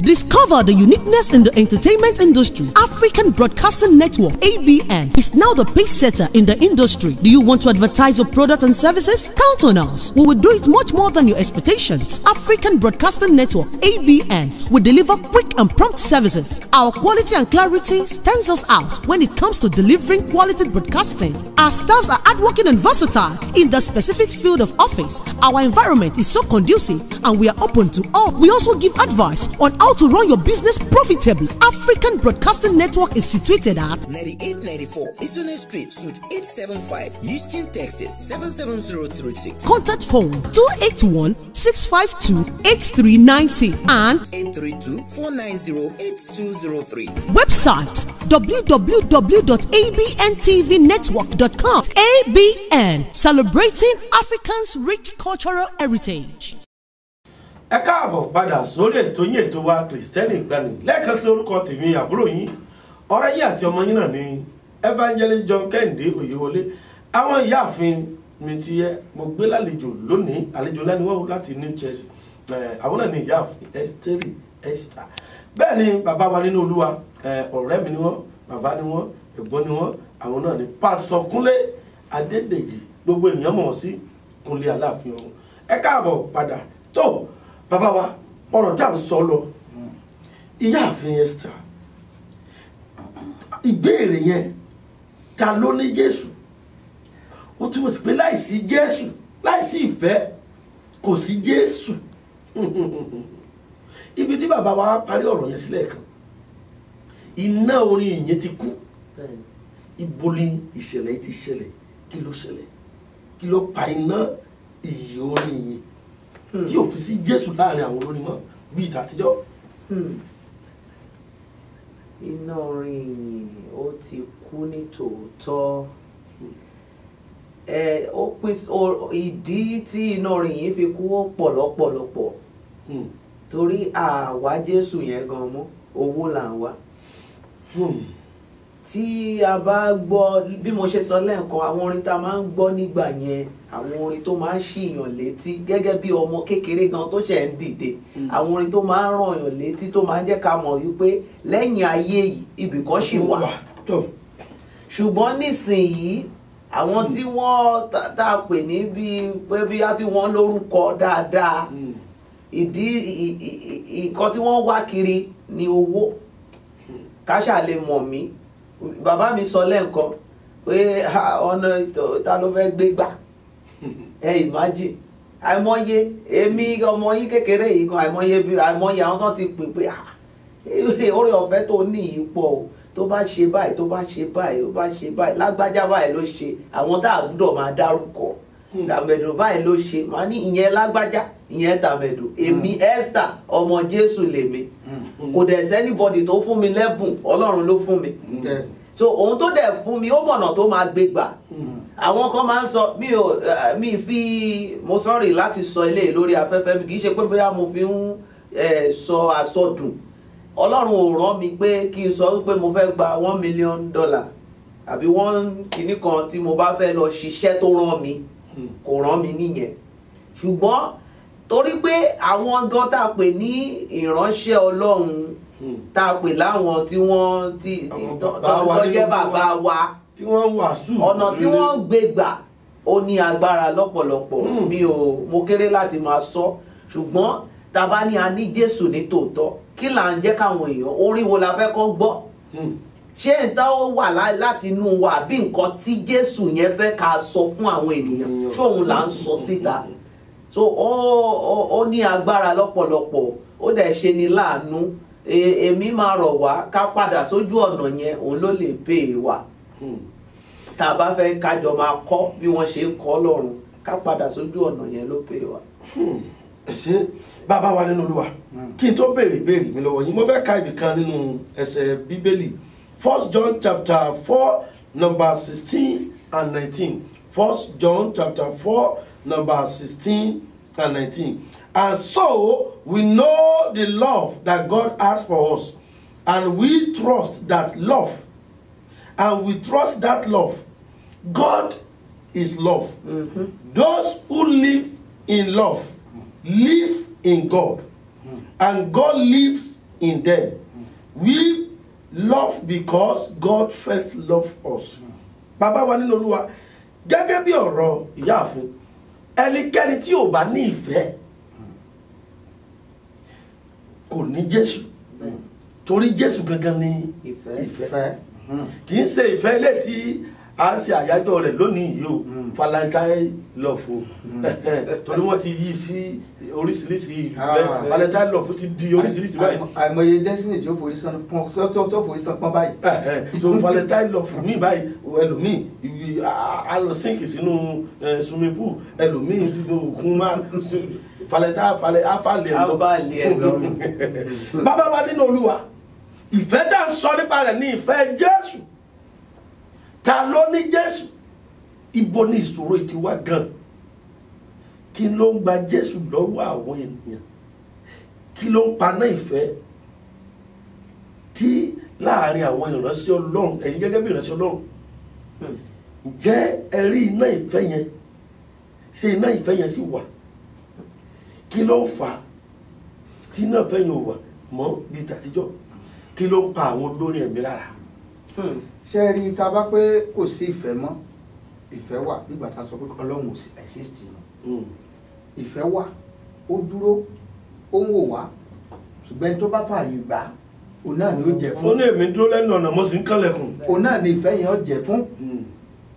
Discover the uniqueness in the entertainment industry. African Broadcasting Network, ABN, is now the pace setter in the industry. Do you want to advertise your product and services? Count on us. We will do it much more than your expectations. African Broadcasting Network, ABN, will deliver quick and prompt services. Our quality and clarity stands us out when it comes to delivering quality broadcasting. Our staffs are hardworking and versatile in the specific field of office. Our environment is so conducive and we are open to all. We also give advice on how to run your business profitably. African Broadcasting Network is situated at 9894 Eastern Street, Suite 875, Houston, Texas 77036. Contact phone 281-652-8396 and 832-490-8203. website www.abntvnetwork.com. ABN, celebrating Africans' rich cultural heritage. ẹ káàbọ̀ padà sórí ètò yín ètò wa Kristẹni Ìgbàanì lẹ́ẹ̀kan sí orúkọ tèmi àbúrò yín ọ̀rẹ́ yín àti ọmọ yín náà ní Evangelist John Kẹ́hìndé Oyèwọlé. àwọn ìyáàfin mi ti yẹ mo gbé lálejò lónìí àlejò lẹ́ni wọ́n láti New Jersey àwọn náà ní ìyáàfin Esther bẹ́ẹ̀ ni bàbá wa nínú Olúwa ọ̀rẹ́ mi ni wọ́n bàbá ni wọ́n ẹ̀gbọ́n ni wọ́n àwọn náà ní Pásítọ̀ Kúnlé Adédèjì gbogbo ènìyàn mọ̀ sí Kúnlé Aláàfin ọ̀hún. ẹ káàbọ̀ padà tó bàbá wa ọ̀rọ̀ tí a ń sọ lọ ìyáàfin Esther ìbéèrè yẹn ta ló ní Jésù ó túmọ̀ sí pé láìsí Jésù láìsí ìfẹ́ kò sí Jésù ibi tí bàbá wa parí ọ̀rọ̀ yẹn sílẹ̀ kan iná orin ìyẹn ti kú ibo ni ìṣẹ̀lẹ̀ yìí ti ṣẹlẹ̀ kí ló ṣẹlẹ̀ kí ló pa iná ìyè orin yìí tí ò fi sí Jésù láàrin àwọn olórin mọ́ bíi tàtijọ́. iná orin yìí ó ti kú ní tòótọ́ ó pín ìdí tí iná orin yìí fi kú ó pọ̀ lọ́pọ̀lọpọ̀ torí àwa Jésù yẹn gan mọ́ owó là ń wá tí a bá gbọ́ bí mo ṣe sọ lẹ́ẹ̀kan àwọn orin tá a máa ń gbọ́ nígbà yẹn àwọn orin tó máa ń ṣìyàn létí gẹ́gẹ́ bí ọmọ kékeré gan tó ṣẹ̀ ń dìde àwọn orin tó máa ń ràn yàn létí tó máa ń jẹ́ ká mọ̀ wípé lẹ́yìn ayé yìí ibìkan ṣì wà ṣùgbọ́n nísìnyí àwọn tí wọ́n tá a pè ní bí a ti wọ́n lórúkọ dáadáa ìdí nǹkan tí wọ́n wá kiri ni owó káṣà lè mọ̀ mí bàbá mi sọ lẹ́ǹkan pé ọ̀nà ta ló fẹ́ gbé gbà imagine àìmọye èmi ọmọ yín kékeré yìí kan àìmọye àwọn tó ti pè pé oore ọ̀fẹ́ tó ní yìí pọ̀ o tó bá ṣe báyìí tó bá ṣe báyìí tó bá ṣe báyìí lágbájá báyìí ló ṣe àwọn tá a gbọ́dọ̀ máa dárúkọ tàmẹ̀dò báyìí ló ṣe màá ní ìyẹn lágbájá ìyẹn tàmẹ̀dò èmi Esther ọmọ Jésù lèmi kò dẹ̀ sẹ́nibọ̀dì tó fún mi lẹ́bùn Ọlọ́run ló fún mi so òun tó dẹ̀ fún mi ó mọ̀nà tó máa gbé gbà àwọn kan máa ń sọ mi fi mo sọ́rí láti sọ eléyìí lórí afẹ́fẹ́ kì í ṣe pé bóyá mo fi ń sọ àsọdùn ọlọ́run ò rán mi pé kí n sọ pé mo fẹ́ gba $1 million àbí wọ́n kìíní kan tí mo bá fẹ́ lọ ṣiṣẹ́ tó rán mi kò rán mi nìyẹn ṣùgbọ́n torí pé àwọn gan tá a pè ní ìránṣẹ́ ọlọ́run tá a pè láwọn tí wọ́n tó jẹ́ bàbá wa tí wọ́n ń wàásù ọ̀nà tí wọ́n ń gbé gbà ó ní agbára lọ́pọ̀lọpọ̀ mo kéré láti máa sọ ṣùgbọ́n tá a bá ní a ní Jésù ní tòótọ́ kí là ń jẹ́ káwọn èèyàn orin wo la fẹ́ kọ́ gbọ́ ṣé nǹkan ó wà láti inú wa bí nǹkan tí Jésù yẹn fẹ́ ká sọ fún àwọn ènìyàn ṣóun là ń sọ síta so ó ní agbára lọ́pọ̀lọpọ̀ ó dẹ̀ ṣe ni láàánú èmi máa rọ̀ wá ká padà sójú ọ̀nà yẹn òun ló lè pè é wá tá a bá fẹ́ kájọ máa kọ́ bí wọ́n ṣe ń kọ́ lọ́run ká padà sójú ọ̀nà yẹn ló pè é wá. ẹ ṣé bàbá wa nínú Olúwa kí n tó béèrè mi lọ́wọ́ yín mo fẹ́ ka ibì kan nínú ẹsẹ̀ Bíbélì 1 John chapter 4 number 16 and 19 1 John chapter 4 number 16 and 19 and so we know the love that God has for us and we trust that love God is love. Those who live in love live in God and God lives in them. We love because God first loved us. Bàbá wa nínú Olúwa gẹ́gẹ́ bí ọ̀rọ̀ ìyáàfin ẹnikẹ́ni tí ò bá ní ìfẹ́ kò ní Jésù torí Jésù gangan ní ìfẹ́ kì í ṣe ìfẹ́ ilé tí a ń ṣe àyájọ́ rẹ̀ lónìí yìí o Valentine love o torí wọ́n ti yí sí oríṣiríṣi ìfẹ́ Valentine love ti di oríṣiríṣi báyìí. àìmọye destiny tí ó forí san pọ́n báyìí. so Valentine love mi báyìí ẹlòmíì a lọ sínkì sínú swimming pool ẹlòmíì tí òkun máa Valentine afálẹ̀ lọ. bàbá wa nínú Olúwa ìfẹ́ tá à ń sọ nípa rẹ̀ ní ìfẹ́ Jésù ta ló ní Jésù ibo ni ìṣòro ti wá gan kí ló ń gba Jésù lọ́wọ́ àwọn ènìyàn kí ló ń paná ìfẹ́ tí láàrin àwọn ìránṣẹ́ Ọlọ́run ẹ̀yin gẹ́gẹ́ bí ìránṣẹ́ Ọlọ́run ǹjẹ́ ẹ rí iná ìfẹ́ yẹn ṣé iná ìfẹ́ yẹn sì wà kí ló ń fà tí iná ìfẹ́ yẹn ò wà mọ́ bíi tàtijọ́ kí ló ń pa àwọn olórin ẹ̀mí lára. ṣe rí ta bá pé kò sí ìfẹ́ mọ́ ìfẹ́ wà nígbà tá a sọ pé Ọlọ́run ò sí exist mọ́ ìfẹ́ wà ó dúró ó ń wò wá ṣùgbọ́n tó bá fààyè gbà òun náà ni ó jẹ fún. ó ní èmi dúró lẹ́nu ọ̀nà mo sì ń kànlẹ̀kùn. òun náà ni ìfẹ́ yẹn ó jẹ fún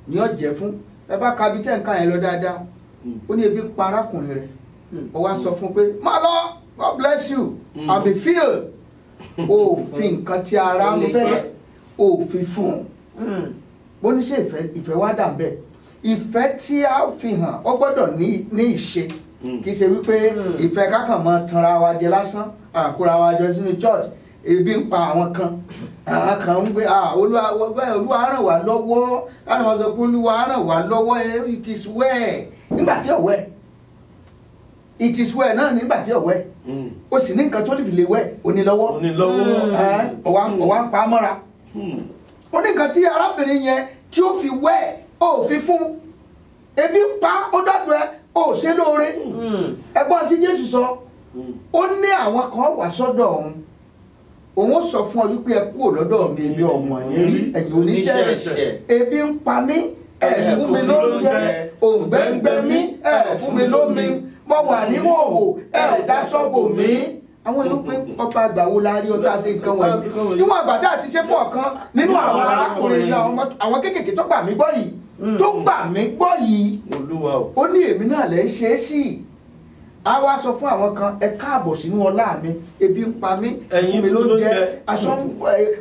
ni ó jẹ fún ẹ bá ka bí tẹ́ǹkà yẹn lọ dáadáa ó ní ebi pa arákùnrin rẹ̀ ó wá sọ fún pé má lọ God bless you and be filled òfin nǹkan tí ara ń fẹ́ òfin fún un bó ní ṣe ìfẹ́ wá dà bẹ́ẹ̀ ìfẹ́ tí a fi hàn ó gbọ́dọ̀ ní ìṣe kì í ṣe wípé ìfẹ́ kákan mọ́ tanra wa jẹ lásán àkúra wa jọ sínú church ebi ń pa àwọn kan ń gbé Olúwa ràn wá lọ́wọ́ láti wọ́n sọ pé Olúwa ràn wá lọ́wọ́ it is well nígbà tí ọ̀wẹ́ it is well náà nígbà tí ọ̀wẹ́ ó sì ní nǹkan tó lè fi lè wẹ̀ onílọ́wọ́ ọ̀wá ń pa á mọ́ra ó ní nǹkan tí arábìnrin yẹn tí ó fi wẹ̀ ó fi fún ebi pa ó dọ́dọ̀ ẹ ó ṣe lóore ẹgbọ́n tí Jésù sọ ó ní àwọn kan wà sọ́dọ̀ òun ó sọ fún ọ wípé ẹ kúrò lọ́dọ̀ mi ebi ọmọ yẹn rí ẹ̀yin oníṣẹ́ ẹ̀ṣẹ̀ ebi ń pa mí ẹ fún mi lóúnjẹ òǹgbẹ́ngbẹ́ mi ẹ fún mi lómi mo wà níhòòhò ẹ dáṣọ bò mí àwọn ìlú pé ọba àgbàwo la rí ọtá ṣe nǹkan wọ̀nyí níwọ̀n àgbà tí a ti ṣe fún ọ̀kan nínú àwọn arákùnrin àwọn kéékèèké tó gbà mí gbọ́ yìí ó ní èmi náà lè ṣe é sí a wá sọ fún àwọn kan ẹ káàbọ̀ sínú ọlá mi ebi ń pa mí ẹ̀yin mi ló jẹ aṣọ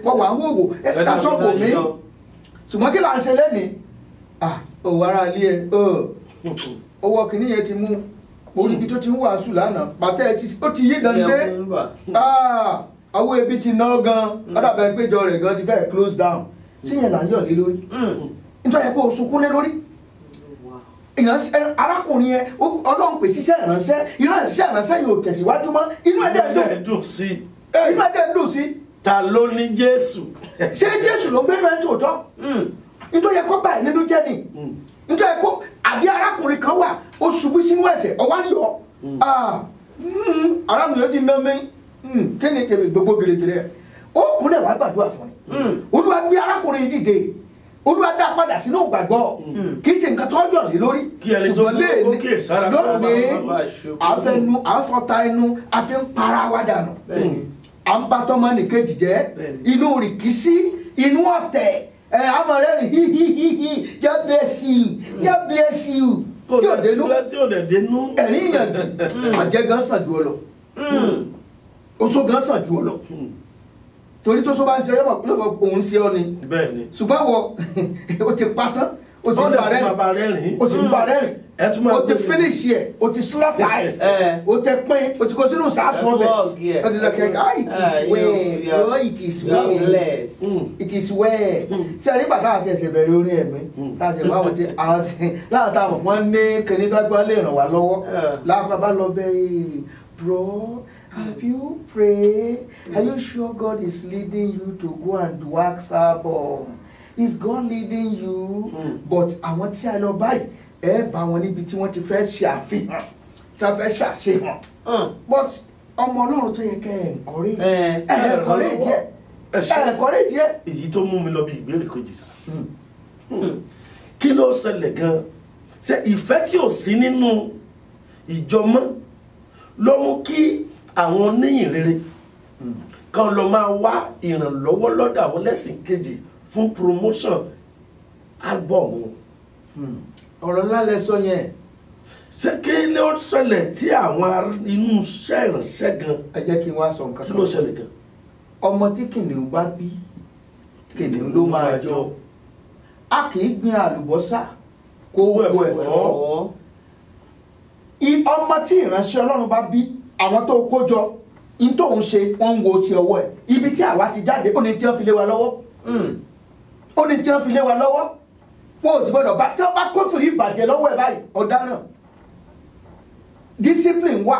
mo wà níhòòhò ẹ dáṣọ bò mí ṣùgbọ́n kí là ń ṣe lẹ́nìí òwò ara ilé ẹ owó kìíní yẹn ti mú orí ibi tó ti ń wàásù lánàá pàtẹ́ ó ti yí dandé àwọn ebi ti ná gan ọ̀dàbẹ̀ péjọ rẹ̀ gan ti fẹ́ close down sí yẹn là ń yọ̀ lé lórí nítorí yẹ kó o sunkún lé lórí ìránṣẹ́ arákùnrin yẹn ọlọ́run pè síṣẹ́ ìránṣẹ́ ìránṣẹ́ yóò tẹ̀síwájú mọ́ inú ẹ̀dẹ̀ dùn sí inú ẹ̀dẹ̀ dùn sí. ta ló ní Jésù. ṣé Jésù ló gbé rẹ̀ tòótọ́ nítorí yẹ kó báyìí nínú jẹ́ ni nítorí kó àbí arákùnrin kan wà ó ṣubú sínú ẹ̀ṣẹ̀ ọwá ni yọ arákùnrin yóò ti ná mi kí ni tèmi gbogbo gèrègèrè ó kúnlẹ̀ wá gbàdúrà fún ni Olúwa gbé arákùnrin dìde Olúwa dá padà sínú ìgbàgbọ́ kì í ṣe nǹkan tó yọ̀ lé lórí ṣùgbọ́n léèní lónìí àfọ̀tá ẹnu àfi ń para wa dànù à ń bá tọ́mọ nìkejì jẹ́ inú rìkísí inú ọ̀tẹ̀ amọ̀rẹ́ ni hihihihi God bless you God bless you tí ò dénú ẹ̀rín yàn àjẹ́ gan sàn jù ọ lọ oṣó gan sàn jù ọ lọ torí tó sọ bá ń ṣe yọmọ òun ṣe ọ ni ṣùgbọ́n wọ o ti pa tán o sì ń ba rẹ́rìn o sì ń ba rẹ́rìn o ti finish yẹ o ti slap eye o ti pín o ti kó sínú sàásùn ọbẹ̀ o ti sọ kẹ́kẹ́ it is well bro it is well it is well ṣe nígbà táwọn ti ẹ̀ṣẹ̀ bẹ̀rẹ̀ orí ẹ̀mí láti ẹ̀mí àwọn ti láwọn táwọn wọ́n ní kíní tó gbọ́ lè ràn wá lọ́wọ́ láwọn bá lọ bẹ́ẹ̀ bro. Have you prayed? Are you sure God is leading you to go and wax album? Is God leading you? But àwọn tí a lọ báyìí bá wọn níbi tí wọ́n ti fẹ́ ṣe àfihàn tí wọ́n fẹ́ ṣàṣehàn. But ọmọ Ọlọ́run tó yẹ kẹ́ encourage ẹ. Èyí tó mú mi lọ bí ìbéèrè kejì sá. Kí ló ṣẹlẹ̀ gan-an? Ṣé ìfẹ́ tí ò sí nínú ìjọ mọ́ ló mú kí àwọn oníyìn rere kan lọ máa wá ìrànlọ́wọ́ lọ́dọ̀ àwọn lẹ́sìn kejì fún promotion album wọn. ọ̀rọ̀ lálẹ́ sọ yẹn. ṣé kí ló ṣẹlẹ̀ tí àwọn inú iṣẹ́ ìránṣẹ́ gan. ẹ jẹ́ kí n wá sọ nǹkan kan. kí ló ṣẹlẹ̀ gan. ọmọ tí kìnìún bá bí kìnìún ló máa jọ a kì í gbin àlùbọ́sà kó wọ ẹ̀fọ́. ọmọ tí ìránṣẹ́ Ọlọ́run bá bí àwọn tó kó jọ in tó ń ṣe wọ́n ń wo ti ọwọ́ ẹ̀ ibi tí àwa ti jáde ó ní tí wọ́n fi lé wa lọ́wọ́ ó ní tí wọ́n fi lé wa lọ́wọ́ wọ́n ò sì gbọ́dọ̀ bá tí wọ́n bá kófìrí ìbàjẹ́ lọ́wọ́ ẹ̀ báyìí ọ̀daràn discipline wà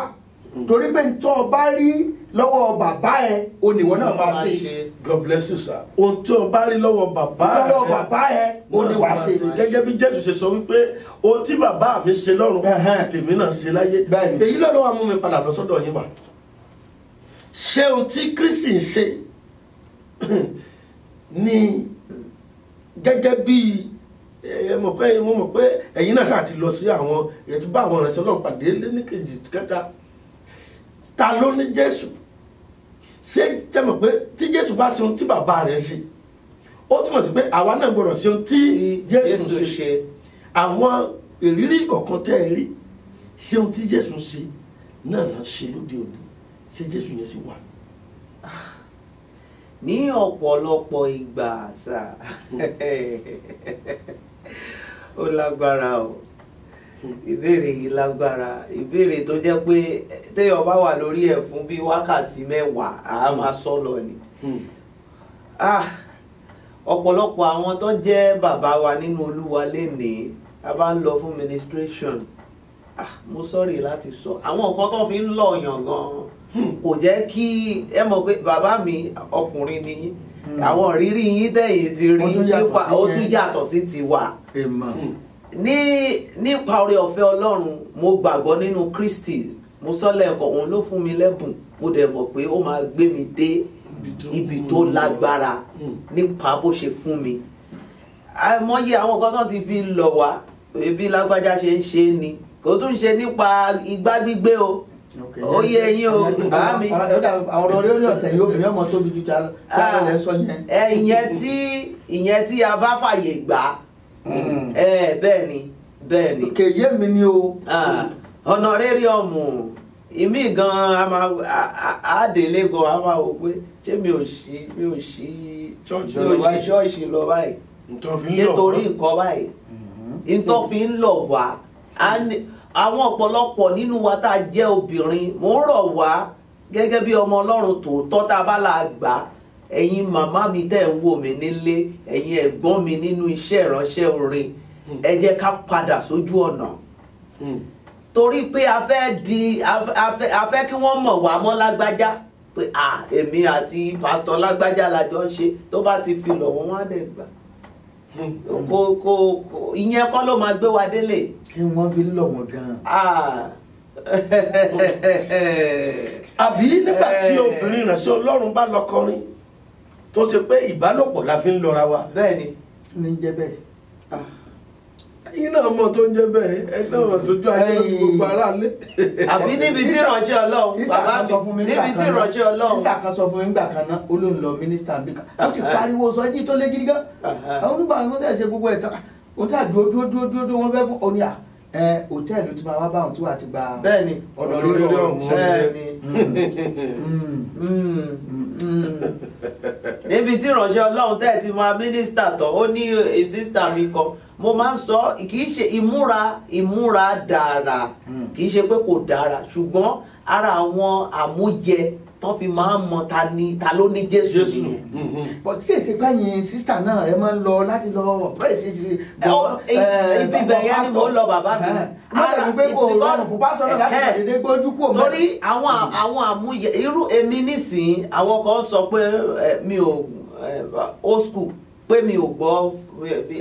torí pé tó o bá rí lọ́wọ́ bàbá ẹ̀ oníwọ náà máa ṣe. God bless you sir. ohun tí o bá rí lọ́wọ́ bàbá ẹ̀ oníwà ṣe. gẹ́gẹ́ bí Jésù ṣe sọ wípé ohun tí bàbá mi ṣe lọ́run lèmi náà ṣe láyé. èyí lọ́dọ̀ wa mú mi padà lọ sọ́dọ̀ yín mà. ṣé ohun tí Kristi ń ṣe ni gẹ́gẹ́ bí mo mọ̀ pé ẹ̀yin náà ṣáà ti lọ sí àwọn èyí tí bá àwọn ìránṣẹ́ Ọlọ́run pàdé lẹ́nìkejì kẹta ta ló ní Jésù ṣé tẹ́ mọ̀ pé tí Jésù bá ṣe ohun tí bàbá rẹ̀ ṣe ó túmọ̀ sí pé àwa náà gbọ́dọ̀ ṣe ohun tí Jésù ṣe àwọn ìrírí kọ̀ọ̀kan tẹ́ ẹ rí ṣe ohun tí Jésù ṣe náà là ń ṣe lóde òní ṣé Jésù yẹn sì wà. ní ọ̀pọ̀lọpọ̀ ìgbà sà ó lágbára o ìbéèrè yìí lágbára ìbéèrè tó jẹ́ pé téèyàn bá wà lórí ẹ̀ fún bí wákàtí mẹ́wàá a máa sọ lọ ni ọ̀pọ̀lọpọ̀ àwọn tó jẹ́ bàbá wa nínú Olúwa lénìí a bá ń lọ fún ministration mo sọ́rí láti sọ àwọn nǹkan tó fi ń lọ̀yàn gan kò jẹ́ kí ẹ mọ̀ pé bàbá mi ọkùnrin ni yín àwọn ìrírí yín tẹ̀yìn ti rí nípa ó tún yàtọ̀ sí tiwa nípa oore ọ̀fẹ́ Ọlọ́run mo gbàgbọ́ nínú Kristi mo sọ lẹ́ẹ̀kan òun ló fún mi lẹ́bùn mo dẹ̀ mọ̀ pé ó máa gbé mi dé ibi tó lágbára nípa bó ṣe fún mi àìmọye àwọn kan tó ti fi lọ̀ wá bí lágbájá ṣe ń ṣe ni kò tún ṣe nípa igbá gbígbé o ó yé ẹ̀yin o bá mi. àwọn ọ̀rọ̀ orí ọ̀tẹ̀ yìí obìnrin ọmọ tóbi ju tálẹ̀ sọ yẹn. ìyẹn tí a bá fàyè gbà bẹ́ẹ̀ ni. kèyé mi ni o. ọ̀nà rere ọ̀mù ìmí gan àdélé gan a máa wò pé ṣé mi ò ṣí ṣọ́ọ̀ṣì lọ báyìí ṣé torí nǹkan báyìí nǹkan fi ń lọ̀ wá àwọn ọ̀pọ̀lọpọ̀ nínú wa tá a jẹ́ obìnrin mò ń rọ̀ wá gẹ́gẹ́ bí ọmọ Ọlọ́run tòótọ́ tá a bá là gbà ẹ̀yin màmá mi tẹ́ ń wò mí nílé, ẹ̀yin ẹ̀gbọ́n mi nínú iṣẹ́ ìránṣẹ́ orin, ẹ jẹ́ ká padà sójú ọ̀nà. Torí pé a fẹ́ kí wọ́n mọ̀ wá mọ́ lágbájá pé èmi àti pásítọ̀ lágbájá la jọ ń ṣe, tó bá ti fi lọ̀ wọ́n wá dẹ̀ gbà. Ìyẹn kọ́ ló máa gbé wa délé. kí wọ́n fi lọ̀ wọ́n gan-an. àbí nígbà tí obìnrin ìránṣẹ́ Ọlọ́run bá lọ kọrin tó ṣe pé ìbálòpọ̀ la fi ń lọ́ra wa. Bẹ́ẹ̀ni. ní jẹ́ bẹ́ẹ̀. ẹ̀yin náà mọ̀ tó ń jẹ́ bẹ́ẹ̀, ẹ náà sojú ayé gbogbo aráalé. Àbí níbi tí ìránṣẹ́ Ọlọ́run, bàbá mi, níbi tí ìránṣẹ́ Ọlọ́run. sísà kan sọ fún mi nígbà kan náà, ó ló ń lọ mínísítà bí kan, ó sì pariwo sọ jí tó lé gidi gan. àwọn onígbà wọn tẹ̀ ṣe gbogbo ẹ̀ tán, ó tà dúró wọn fẹ́ fún oníyà hòtẹ́ẹ̀lì tí máa wá báwọn tí wàá ti gba Bẹ́ẹ̀ni. ọ̀nà rere ọ̀hún. Bẹ́ẹ̀ni. Níbi tí ìránṣẹ́ Ọlọ́run tẹ́ ti máa mínísítà tán, ó ní sísítà mi kan, mo máa ń sọ kì í ṣe ìmúra dára, kì í ṣe pé kò dára, ṣùgbọ́n ara àwọn àmúyẹ tán fi máa ń mọ ta ló ní Jésù nìyẹn. bọ̀ tí èsì gbẹ̀yìn sísítà náà ẹ máa ń lọ láti lọ pẹ́ẹ́sì ibi ibẹ̀ yẹn ni mò ń lọ bàbá mi. ara mi pé kò rọrùn fún pásítọ̀ náà láti ṣàdédé gbójú kúrò mọ́. Torí àwọn àmúyẹ irú èmi nísìnyí, àwọn kan sọ pé mi ò old school, pé mi ò gbọ́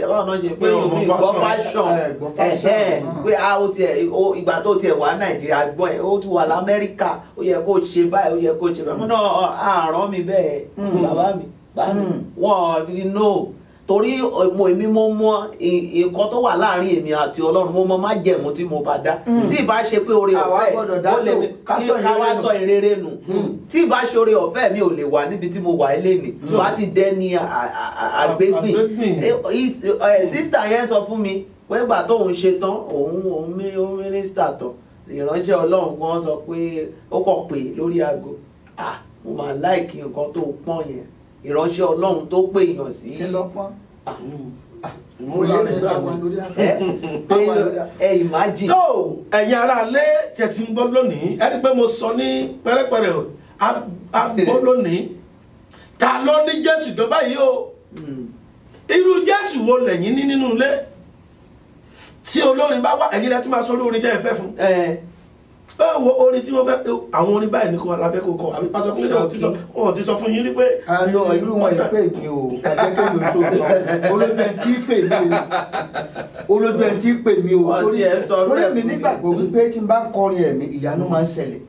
báwo náà ṣe pé mi gbọ́ fashion, pé ó tiẹ̀ ìgbà tó tiẹ̀ wà Nàìjíríà gbọ́ ẹ̀, ó tún wà l'Amẹ́ríkà, ó yẹ kó ṣe báyìí, ó yẹ kó ṣe báyìí. náà àrán mi bẹ́ẹ̀ bàbá mi wọ́n no, torí èmi mo mọ nǹkan tó wà láàrin èmi àti Ọlọ́run, mo mọ májẹ̀mú tí mo bá dá. Tí ìbá ṣe pé oore ọ̀fẹ́ ó lè ká wá sọ ìrere nù, tí ìbá ṣe oore ọ̀fẹ́ mi ò lè wà níbi tí mo wà eléni, tí wàá ti dẹ́ni àgbégbìn. Sísítà yẹn sọ fún mi pé ìgbà tóun ṣe tán, òun mínísítà tán, ìránṣẹ́ Ọlọ́run kan sọ pé ó kọ̀ pé lórí aago, mo máa láìkí nǹkan tó pọ́n yẹn, ìránṣẹ́ Ọlọ́run tó pè èèyàn sí. kí ló pọ́n. Imagine. tó ẹ̀yin aráalé tí ẹ ti ń gbọ́ lónìí, ẹni pé mo sọ ní pẹ́rẹ́pẹ́rẹ́ agbó lónìí, ta ló ní Jésù tó báyìí o? irú Jésù wo lẹ́yìn ní nínú ilé? tí olórin bá wá, ẹ̀yin lẹ́ tún máa sọ orin tẹ́ ẹ fẹ́ fún. Wo orin tí wọ́n fẹ́, àwọn orin báyìí ní kó la fẹ́ kó kọ, àbí pásọ kó wọ́n ti sọ fún yín ní pé. àlọ́ irú wọn yìí pè mí o, kàjẹ́kẹ́ ló so sọ, olójú ẹni tí pè mí o, olójú ẹni tí pè mí o, torí mi nígbàgbọ́ wípé tí n bá ń kọrin ẹ̀mí ìyanu máa ń ṣẹlẹ̀.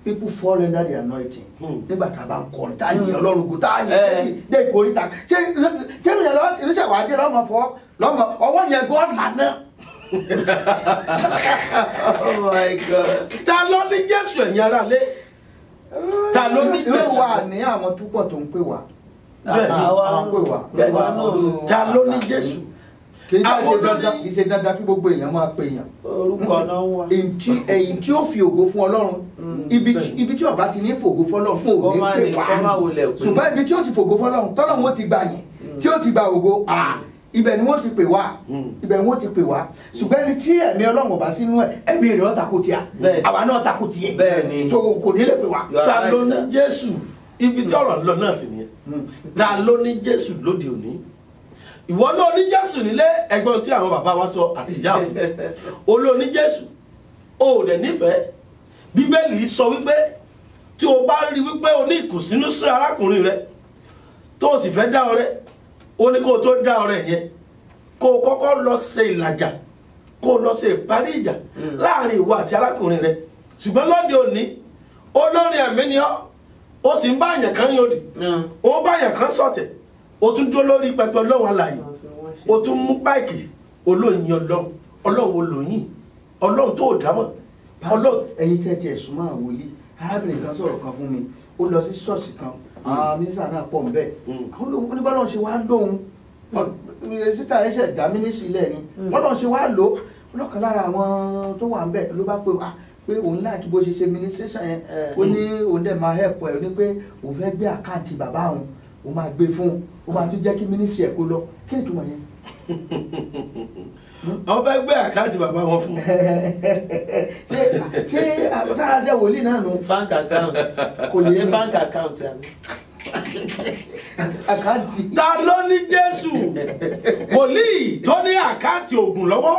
People fall under the anointing. Nígbà tá a bá ń kọrin, tá a yin Ọlọ́run kù, tá a yin dé ìkórìtà. ṣé mi yẹn lọ́wọ́ ìrìnsẹ̀ wàá dé lọ́mọ ọwọ́ yẹn God lànà. Oh my God. Ta ló ní Jésù ẹ̀yin aráalé? Ta ló ní Jésù? Jésù? wà ní àwọn túpọ̀ tó ń pè wá. Àwọn pè wá. Ta ló ní Jésù? Kì í ṣe dandan kí gbogbo èèyàn máa pè èèyàn. Orúkọ náà wà. Èyí tí ó fi ògo fún Ọlọ́run, ibi tí ọba ti ní fògo fọ́lọ́run kò ní pè wá. Ṣùgbọ́n ibi tí ó ti fògo fọ́lọ́run, tọ́lọ́run ó ti gbà yìn, tí ó ti gba ògo, ibẹ̀ ni wọ́n ti pè wá, ibẹ̀ ni wọ́n ti pè wá. Ṣùgbọ́n ẹni tí ẹ̀mí Ọlọ́run ọba sínú ẹ̀, ẹ̀mí rẹ̀ ó takò tiẹ̀, àwa náà takò tiẹ̀, tó kò ní lè pè wá. Ta ló ní Jésù? Ibi tí ọ̀rọ̀ ń lọ náà sì nìyẹn. Ta ló ní Jésù lóde òní? Ìwọ ló ní Jésù nílé, ẹgbọ́n tí àwọn bàbá wa sọ àti ìyá fún. O ló ní Jésù, o ò dẹ̀ nífẹ̀ẹ́. Bíbélì sọ wípé tí o bá rí wípé o ní ìkùnsínú sí arákùnrin rẹ tó o sì fẹ́ dá ọrẹ, ó ní kó o tó dá ọrẹ yẹn kó o kọ́kọ́ lọ ṣe ìlàjà, kó o lọ ṣe ìparí ìjà láàrin ìwọ àti arákùnrin rẹ. Ṣùgbọ́n lóde òní olórin ẹ̀mí ni ọ́, ó sì ń bá àyàn kan yòdì, ó bá àyàn kan ṣọ̀tẹ̀, ó tún dúró lórí pẹpẹ Ọlọ́run alààyè, ó tún mú báìkì olóyin Ọlọ́run olóyin Ọlọ́run tó dámọ̀. Ẹ̀yin tẹ́tí ẹ̀sùn máa wòlíì, arábìnrin kan sọ̀rọ̀ kan fún mi, ó lọ sí ṣọ́ọ̀ṣì kan, mínísítà náà pọ̀ nbẹ̀, oníbàdàn ṣe wá lóhun, sísítà ẹ̀ṣẹ̀ dá mínísítì ilẹ̀ ni, bọ́dọ̀ ṣe wá lò ọlọ́kan lára àwọn tó wà nbẹ̀ ló bá pé òun láàkí bó ṣe ṣe mínísítà yẹn, ó ní òun dẹ̀ máa help ẹ̀, ó ní pé òun fẹ́ gbé àkáǹtì bàbá òun, òun máa gbé fún un, ó máa tún jẹ́ kí mínísítì ẹ̀ kó lọ. Kí ni ìtumọ̀ yẹn? Àwọn fẹ́ gbé àkáǹtì bàbá wọn fún. Ṣé sára ṣe wòlíì náà nù? Bank account. Kò yé mi. Bank account. àkáǹtì. ta ló ní Jésù wòlíì tó ní àkáǹtì ògùn lọ́wọ́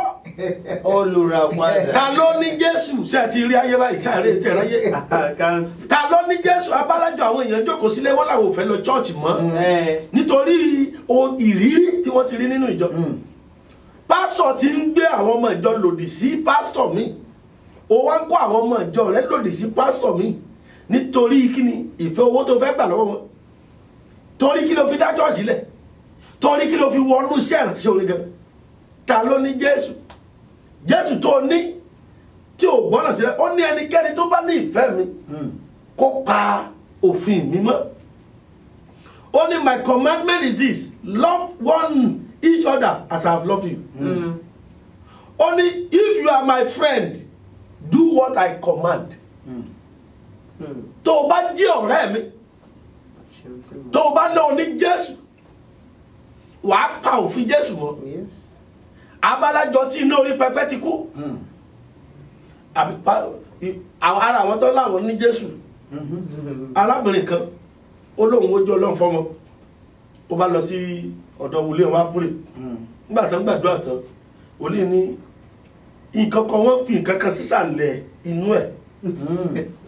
olùràpadà. ta ló ní Jésù ṣe ti rí ayé báyìí sáré tẹ̀ láyé àkáǹtì. ta ló ní Jésù abálájọ àwọn èèyàn jókòó sílé wọn làwọn ò fẹ́ lọ chọ́ọ̀chì mọ́ nítorí ìrírí tí wọ́n ti rí nínú ìjọ pásítọ̀ ti ń gbé àwọn ọmọ ìjọ lòdì sí pásítọ̀ mi ó wá ń kó àwọn ọmọ ìjọ rẹ̀ lòdì sí pásítọ̀ mi nítorí kíni ìfẹ́ owó tó fẹ́ gbà lọ́wọ́ wọn torí kí ló fi dá chọ́ọ̀chì lẹ̀ torí kí ló fi wọnú iṣẹ́ ìrànṣẹ́ orin gan ta ló ní Jésù Jésù tó ní tí ò gbọ́nà sílẹ̀ ó ní ẹnikẹ́ni tó bá ní ìfẹ́ mi kó pa òfin mi mọ́ ó ní my commandment is this love one each other as I have loved you ó ní if you are my friend do what I command tó o bá jẹ́ ọ̀rẹ́ mi tó o bá náà ní Jésù wàá pa òfin Jésù mọ́ abalájọ tí iná orí pẹpẹ ti kú ara àwọn tó láwọn ní Jésù arábìnrin kan ó lóun ojú Ọlọ́run fọ́mọ ó bá lọ sí ọ̀dọ̀ wòlíì wọn apúrè nígbà tán gbàdúrà tán wòlíì ní nǹkan kan wọ́n fi nǹkan kan sísàlẹ̀ inú ẹ̀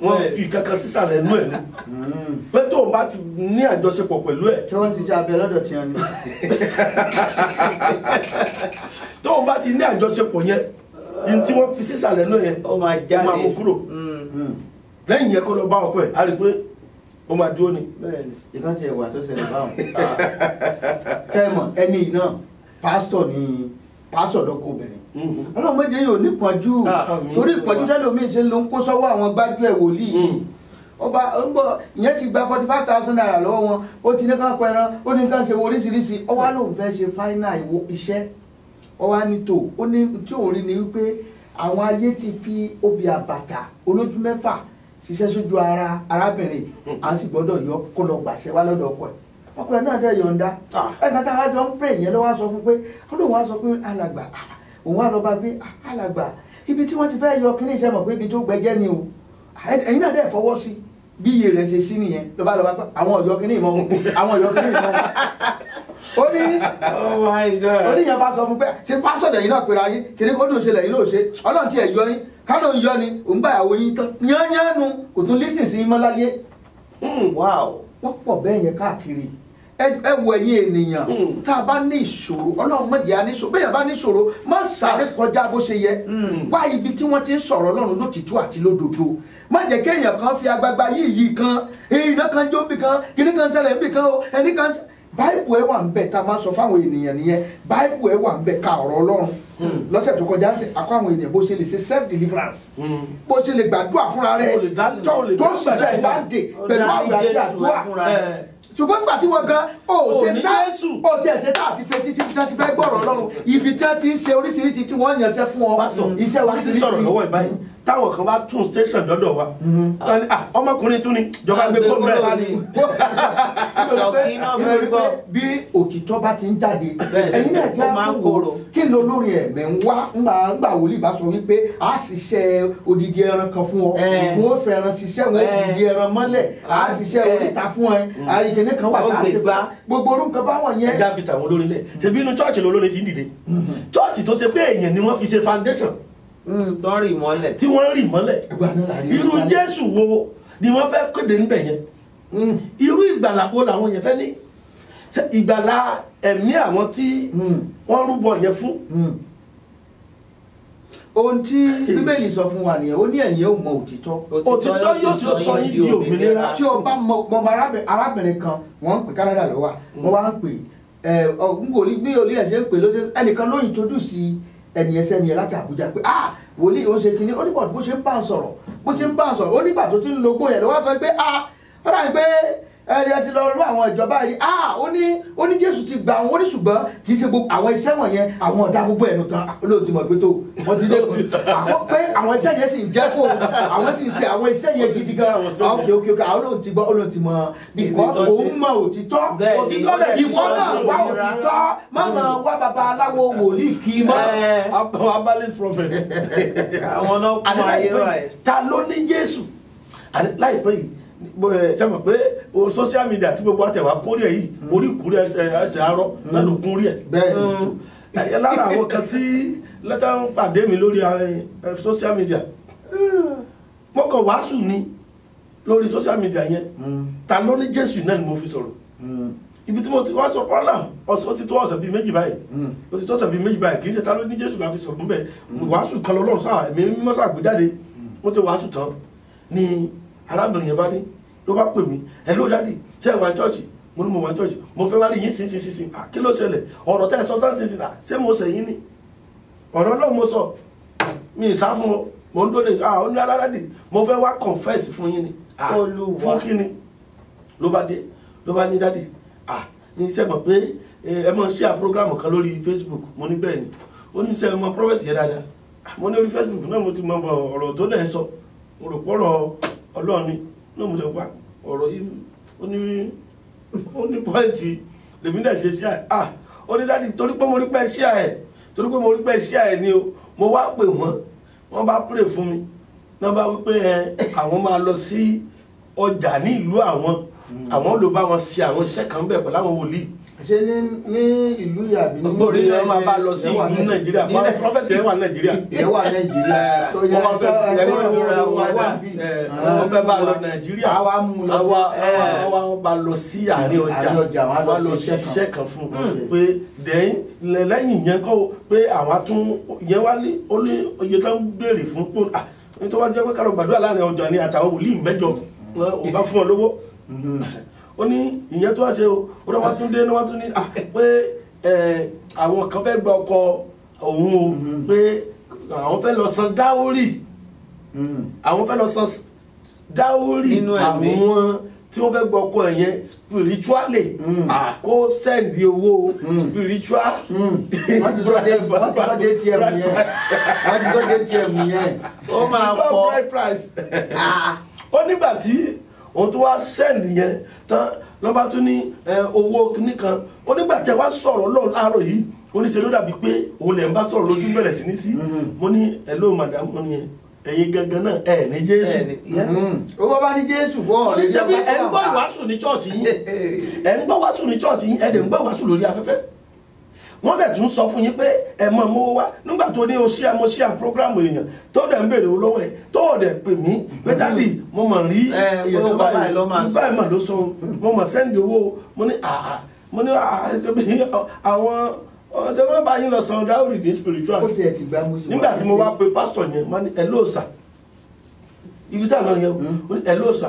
wọ́n fi nǹkan kan sísàlẹ̀ inú ẹ̀ ní pé tó o bá ti ní àjọṣepọ̀ pẹ̀lú ẹ̀ tí wọ́n ti ṣe abẹ lọ́dọ̀ tí wọ́n ní. tó o bá ti ní àjọṣepọ̀ yẹn ní tí wọ́n fi sísàlẹ̀ inú yẹn ó máa jáde. ó máa mú kúrò lẹ́yìn yẹn kó lọ bá ọkọ ẹ̀ á rí i pé ó máa dúró ni. ìkan ti ẹ̀wà tó ṣẹlẹ̀ báwọn. tẹ́mọ̀ ẹni náà pásítọ̀ ni pásítọ̀ lọ́kọ̀ obìnrin. ọlọ́run méje yóò nípọ̀njú torí ìpọ̀njú tẹ́lómi ṣe ló ń kó sọ́wọ́ àwọn gbájú ẹ̀ wòlíì yìí. ọba ìyẹn ti gba 45,000 naira lọ́wọ́ wọn ó ti ní ká pẹran ó ní ká ṣe wo oríṣiríṣi ó wá lóun fẹ́ ṣe fáínà iṣẹ́ ó wá ní tò ó ní tí òun rí ni wípé àwọn ayé ti fi obì àbàtà olójú mẹ́fà ṣiṣẹ́ sójú ara arábìnrin à ń sì gbọ́dọ̀ yọ kó lọ gbàṣẹ wá lọ́dọ̀ ọkọ ẹ̀ náà dẹ̀ yọ̀ǹda ẹ̀ka tá a jọ ń pè yẹn lọ́wọ́ sọ fún pé ọlọ́run wá sọ pé alàgbà òun wá lọ bá gbé alàgbà ibi tí wọ́n ti fẹ́ yọ kíní iṣẹ́ mọ̀ pé ibi tó gbẹgẹ́ ni o ẹ̀yin náà dẹ̀ fọwọ́ sí bí iye rẹ̀ ṣe sí nìyẹn ló bá lọ bá àwọn ọ̀yọ́ kíní ìmọ̀ àwọn ọ̀yọ́ kíní ìmọ̀ ó ní oníyàn bá sọ fún pé ṣe pásọ̀ lẹ́yìn náà pèrè ayé kíní kó dùn ṣe lẹ́yìn náà ṣe ọlọ́run ti ẹ̀ yọ yín kánò ń yọ ni òun gbà ìyàwó yín tán yányánu kò tún lísìn sí mọ́ láyé wọ́n pọ̀ bẹ́ẹ̀ yẹn káàkiri ẹ wo ẹ̀yin ènìyàn tá a bá ní ìṣòro ọlọ́run mọ̀jẹ̀ á ní ìṣòro bẹ́ẹ̀ bá ní ìṣòro má sáré kọjá bó ṣe yẹ wá ibi tí wọ́n ti ń sọ̀rọ̀ ọlọ́run lótìtú àti lódodo má jẹ́ kéèyàn kan fi agbagba yìí kan iná kan jó bì kan kíní kan ṣẹlẹ̀ bì kan o ẹni kan báìbù ẹ wà ń bẹ tá a máa sọ fáwọn ènìyàn nìyẹn báìbù ẹ wà ń bẹ ká ọ̀rọ̀ ọlọ́run lọ́sẹ̀ tó kọjá ń sè àkọ́ àwọn ènìyàn bó ṣe lè ṣe self deliverance bó ṣe lè gbàdúrà fúnra rẹ̀ tó ṣiṣẹ́ ìdáǹdè pẹ̀lú àwẹ̀ àti àdúrà ṣùgbọ́n nígbà tí wọ́n gan ó ṣe tá ó tiẹ̀ ṣe tá àti fetí sí tí wọ́n ti fẹ́ gbọ́rọ̀ ọlọ́run ibi tí wọ́n ti ń ṣe oríṣiríṣi tí wọ́n yànṣẹ́ fún ọ iṣẹ́ oríṣiríṣi sọ̀rọ̀ lọ́wọ́ ìbáyìí táwọn kan bá tún station lọ́dọ̀ wa ọmọkùnrin tún ni ìjọba gbé kó bẹ́ẹ̀ ni bí òtítọ́ bá ti ń jáde ẹ̀yin náà jẹ́ àtúwò kí ló lórí ẹ̀mẹ̀ ń wá ńgbà wòlíì bá sọ wípé a ṣiṣẹ́ odidi ẹran kan fún ọ wọ́n fẹ́ràn ṣiṣẹ́ wọn odidi ẹran mọ́lẹ̀ a ṣiṣẹ́ oríta fún ẹ àyíkẹ́ni kan wà tá a ṣe gbogbo orúkọ báwọn yẹn. ẹja fi tàwọn olórin lẹ ṣebí inú chọ́ọ̀chì lolórin ti ń dìde chọ́ọ̀chì tó ṣe pé èèyàn ni wọ́n fi ṣe foundation tó rì mọ́lẹ̀ tí wọ́n rì mọ́lẹ̀ irú Jésù wo ni wọ́n fẹ́ kéde níbẹ̀ yẹn irú ìgbàlà wo làwọn yẹn fẹ́ ní ìgbàlà ẹ̀mí àwọn tí wọ́n rúbọ yẹn fún. ohun tí bíbélì sọ fún wa nìyẹn ó ní ẹ̀yin ò mọ òtítọ́ yóò sì sọ yín di òmìnira. tí o bá mọ arábìnrin kan wọ́n ń pè Canada lọ́wọ́ wọ́n wá ń pè bí olú ẹ̀ ṣe ń pè ló ṣe ẹnìkan ló introduce ẹni ẹsẹ ni ẹ láti Àbújá pé wòlíì ó ṣe kinní ó ní bó ṣe ń bá ń sọ̀rọ̀ ó nígbà tó ti ń lo gbóyè lọ́wọ́ sọ pé ó dà pé ẹ ti lọ rú àwọn ìjọba yìí ó ní Jésù ti gba àwọn oníṣùgbọ́n kì í ṣe gbogbo àwọn iṣẹ́ wọ̀nyẹn àwọn ọ̀dà gbogbo ẹ̀nu tán olóòtú mọ̀ pé tó wọ́n ti dẹ́kun àwọn pé àwọn iṣẹ́ yẹn sì ń jẹ́ fún àwọn sì ń ṣe àwọn iṣẹ́ yẹn gidi gan ok àwọn olóòtú ti gbọ́ olóòtú mọ̀ because òun mọ̀ òtítọ́ ìwọ náà wá òtítọ́ má máa wá babaláwo wòlíì kì í mọ́. Herbalist prophet àwọn náà kún ayé rẹ̀. ta ló ní Jésù láìpẹ́ yìí ṣe mọ̀ pé o social media tí gbogbo àtẹ̀wá kórè yìí orí ìkúrẹ́ ẹsẹ̀ arọ́ náà ló kún rí ẹ̀. bẹ́ẹ̀ lára àwọn kan tí lẹ́tà ń pàdé mi lórí social media mo kàn wàásù ni lórí social media yẹn ta ló ní Jésù náà ni mo fi sọ̀rọ̀ ibi tí mo ti wá sọ ọ́nà ó ti tó ọ̀sẹ̀ bíi méjì báyìí ó ti tó ọ̀sẹ̀ bíi méjì báyìí kì í ṣe ta ló ní Jésù la fi sọ̀rọ̀ níbẹ̀ wàásù kan lọ́lọ́run sáà ẹ̀mí mímọ́ sáà gbé jáde mo ti wàásù tán ni arábìnrin yẹn bá ní ló bá pè mí hello daddy ṣé ẹ wà ní chọ́ọ̀chì mo ní mo wà ní chọ́ọ̀chì mo fẹ́ wá rí yín sínsìn kí ló ṣẹlẹ̀ ọ̀rọ̀ tẹ́ ẹ sọ tán sínsìn ṣé mo ṣẹ̀ yín ni ọ̀rọ̀ náà mo sọ mi ì sá fún mo ń dóde ó ní aládàdì mo fẹ́ wá confess fún yín ni fún kí ni ló bá dé ló bá ní daddy ní sẹ́ mọ̀ pé ẹ mọ̀ sí program kan lórí Facebook mo ní bẹ́ẹ̀ ni ó ní sẹ́ mọ̀ prophet yẹn dáadáa mo ní orí Facebook náà mo ti mọ ọ̀rọ̀ tó dẹ̀ sọ mo rò pọ̀rọ̀ Ọlọ́run ni náà mo lè wá ọ̀rọ̀ yìí ó ní pọ́ìntì lèmi dẹ̀ ṣe sí ẹ̀ ó ní dáàdi torí pé mo rí pẹ́ sí ẹ̀ ni o mo wá pè wọ́n bá pray fún mi náà bá wípé àwọn máa lọ sí ọjà ní ìlú àwọn ló bá wọn ṣe àwọn iṣẹ́ kan bẹ̀ pẹ̀lú àwọn wòlíì. ṣe ní ìlú yàbí ní orí ẹ máa bá lọ sí ìlú Nàìjíríà prọfẹ̀tì ẹ wà Nàìjíríà. ẹ wà Nàìjíríà so yẹ wọ́n fẹ́ bá lọ Nàìjíríà àwa bá lọ sí àárín ọjà wà lọ ṣiṣẹ́ kan fún pé lẹ́yìn yẹn kọ́ pé àwọn tún yẹn wá ní oye tó ń béèrè fún pé nítorí wọ́n ti jẹ́ pé kálọ̀ gbàdúrà láàrin ọjà ni àtàwọn wòlíì mẹ́jọ ò bá fún ọ lówó ó ní ìyẹn tó wá ṣe o ó náà wá tún dé ní wá tún ní pé àwọn kan fẹ́ gba ọkọ òun o pé àwọn fẹ́ lọ san dáórì àwọn fẹ́ lọ san dáórì àwọn tí wọ́n fẹ́ gba ọkọ yẹn spiritually kó sẹ́ndì owó spiritual. wọ́n ti sọ dé TM yẹn ó máa pọ̀ ó nígbà tí òun tó wá sẹ́ndì yẹn tán lọ́ba tún ní owó nìkan ó nígbà tí ẹ wá sọ̀rọ̀ lọ́run láàárọ̀ yìí ó ní ṣe ló dàbí pé òun lè ń bá sọ̀rọ̀ lójú bẹ̀rẹ̀ sí ní sí mo ní hello madam mo ní ẹ̀yin gangan náà ẹ̀ ní Jésù owó bá ní Jésù bọ́ ọ̀rẹ́ ṣe bí ẹ̀ ń gbọ́ ìwàásù ní chọ́ọ̀chì yín ẹ̀ ń gbọ́ ìwàásù ní chọ́ọ̀chì yín ẹ̀ dẹ̀ ń gbọ́ ìwàásù lórí afẹ́fẹ́ wọ́n dẹ̀ tún sọ fún yín pé ẹ mọ̀ mówó wá nígbà tó ní mo ṣí à program èèyàn tó dẹ̀ ń béèrè owó lọ́wọ́ ẹ̀ tó dẹ̀ pè mí pé dádì mo mọ̀ rí èèyàn kan báyìí mà ló sọ mo mọ̀ sẹ́ndì owó mo ní àwọn ṣe máa bá yín lọ san dáwùrì ní spiritual nígbà tí mo wá pe pastor yẹn mo ní hello sir ibi tí àná yẹn mo ní hello sir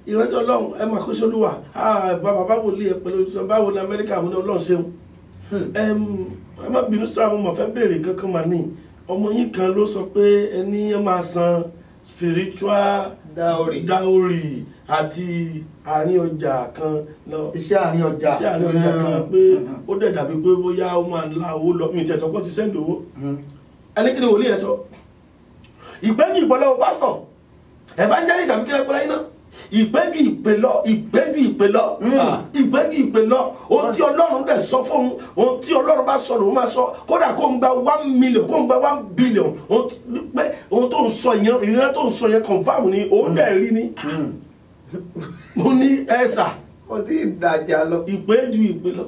ìrẹsì Ọlọ́run ẹ máa kó sí Olúwa bàbá báwo lè pẹ̀lú báwo ní Amẹ́ríkà mo ní Ọlọ́run ṣeun ẹ má bínú sáà mo mọ̀ fẹ́ béèrè kankan mà ní ọmọ yín kan ló sọ pé ẹni ẹ máa san spiritual dáórì àti àárín ọjà kan lọ iṣẹ́ àárín ọjà kan pé ó dẹ̀ dàbí pé bóyá ó máa ń la owó lọ mi ìtẹ̀sọ́ pé ti sẹ́ndì owó ẹni kí ni wòlíì ẹ sọ ìgbẹ́jù ìpọ́lọ́wọ́ pásítọ̀ evangelist àbí kílẹ̀ pẹ́lẹ́ iná ìgbẹ́jù ìpè lọ ohun tí Ọlọ́run dẹ̀ sọ fún ohun tí Ọlọ́run bá sọ lòun máa sọ kódà kó ń gba 1 million kó ń gba 1 billion ohun tó ń sọ yẹn ìrìnà tó ń sọ yẹn confam ni òun dẹ̀ rí ni mo ní ẹ̀sà ó ti dàjà lọ ìpè lọ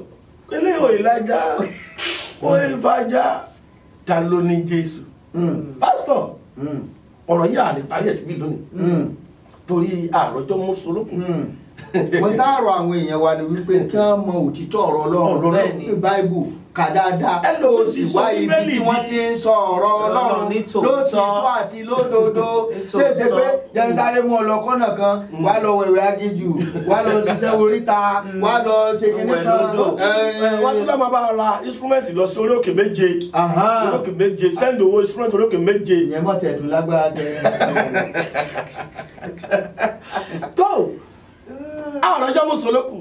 eléyìí ò ìlàjà ó ìfàjà ta ló ní Jésù pásítọ̀ ọ̀rọ̀ yìí àlè parí ẹ̀ síbí lónìí torí àròjọ mọ́sọ̀lókùn. mo dáàrọ̀ àwọn èèyàn wa ni wípé kí wọ́n mọ òtítọ́ ọ̀rọ̀ Ọlọ́run ní báíbù kà dáadáa ó sì wá ibi tí wọ́n ti ń sọ ọ̀rọ̀ Ọlọ́run lótìtọ́ àti lódodo ṣèṣe pé jẹ́nsáré mú ọlọ́kọ́nà kan wá lọ wẹ̀wẹ̀ agíjù wá lọ ṣiṣẹ́ oríta wá lọ ṣe kíní kan. wọ́n tún lọ́ọ́ máa ra instrument lọ sí orí òkè méje send owó instrument orí òkè méje. ìyẹn mọ̀ tẹ̀tù lágbára tẹ. tó àwọn ọjọ́ mùsùlùkù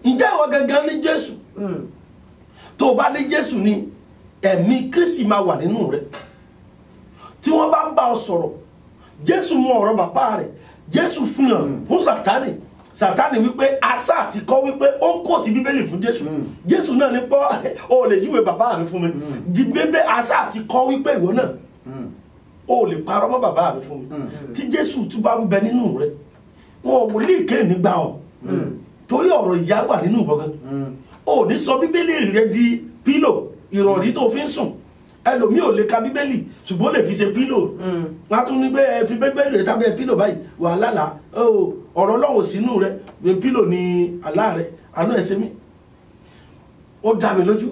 ǹjẹ́ ìwọ gangan ní Jésù tó o bá ní Jésù ní ẹ̀mí Kristi máa wà nínú rẹ tí wọ́n bá ń bá ọ sọ̀rọ̀ Jésù mú ọ̀rọ̀ bàbá rẹ̀ Jésù fún yàn fún Sátánì wípé asá àti kọ́ wípé ó ń kó ti Bíbélì fún Jésù Jésù náà ní pọ́ o lè júwe bàbá mi fún mi di bébé asá àti kọ́ wípé ìwọ náà o lè parọ́ mọ́ bàbá mi fún mi tí Jésù tún bá ń bẹ nínú rẹ wọn wòlíì kéè nígbà ọ torí ọ̀rọ̀ ìyá wà nínú ìwọ gan ò ní sọ bíbélì rẹ di pílò ìrọ̀rí tó fi ń sùn ẹlòmíì ò lè ka bíbélì ṣùgbọ́n ó lè fi ṣe pílò wọn á tún ní pé ẹ fi bíbélì rẹ sábẹ́ pílò báyìí wà lálàá ọ̀rọ̀ Ọlọ́run sínú rẹ pílò ní àlá rẹ àánú ẹ̀ ṣe mí ó dá mi lójú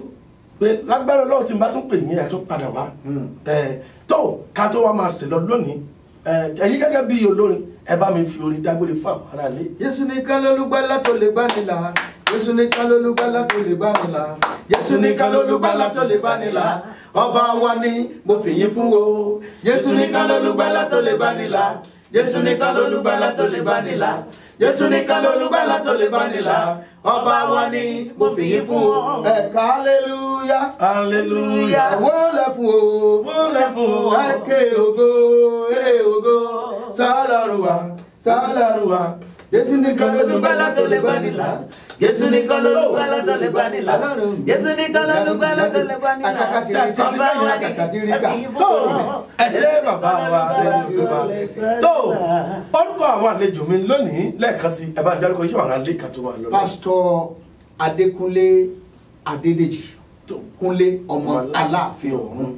pé lágbára Ọlọ́run tí n bá tún pè yín ẹ̀ tún padà wá tó ká tó wá máa ṣe lọ lónìí ẹ̀yin gẹ́gẹ́ bí olórin ẹ bá mi fi orin dágbére fún àwọn ará ilé. Jésù nìkan lolùgbàlà tó lè gbà ní là. Jésù nìkan lolùgbàlà tó lè gbà ní là. Jésù nìkan lolùgbàlà tó lè gbà ní là. Ọba wa ni mo fìyìn fún o. Jésù nìkan lolùgbàlà tó lè gbà ní là. Jésù nìkan lolùgbàlà tó lè gbà ní là. Jésù nìkan lolùgbàlà tó lè gbà ní là. Ọba wa ni mo fìyìn fún o. Ẹ̀ka hallelujah. hallelujah. Wólẹ̀ fún o. wólẹ̀ fún o. Ẹ̀kẹ́ ògo ògo. Sálárù wa sálárù wa. Jésù nìkan lolùgbàlà tó lè gbà ní là. Jésù nìkan lolùgbàlà tó lè gbà ní là. Jésù nìkan lolùgbàlà tó lè gbà ní là. Ọba wa ni ẹ̀fìn fún tó ọ. ẹsẹ bàbá wa tó orúkọ àwọn àlejò mi lónìí lẹ́ẹ̀kan sí ẹ bá ń dárúkọ iṣẹ́ àwọn àlejò tó wà lónìí. Pásítọ̀ Adékúnlé Adédèjì Kúnlé ọmọ Aláàfin Ọ̀run.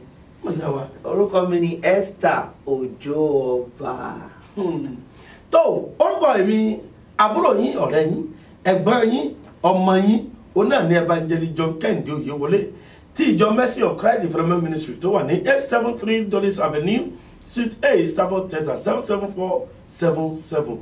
Orúkọ mi ni Esther Òjó Ọba. tó orúkọ èmi àbúrò yín ọ̀rẹ́ yín ẹ̀gbọ́n yín ọmọ yín òun náà ní Evangelist John Kẹ́hìndé Oyèwọlé tí ìjọ Mercy of Christ Development Ministry tó wà ní 873 Dulles Avenue Suite A Sabot Texas 77477.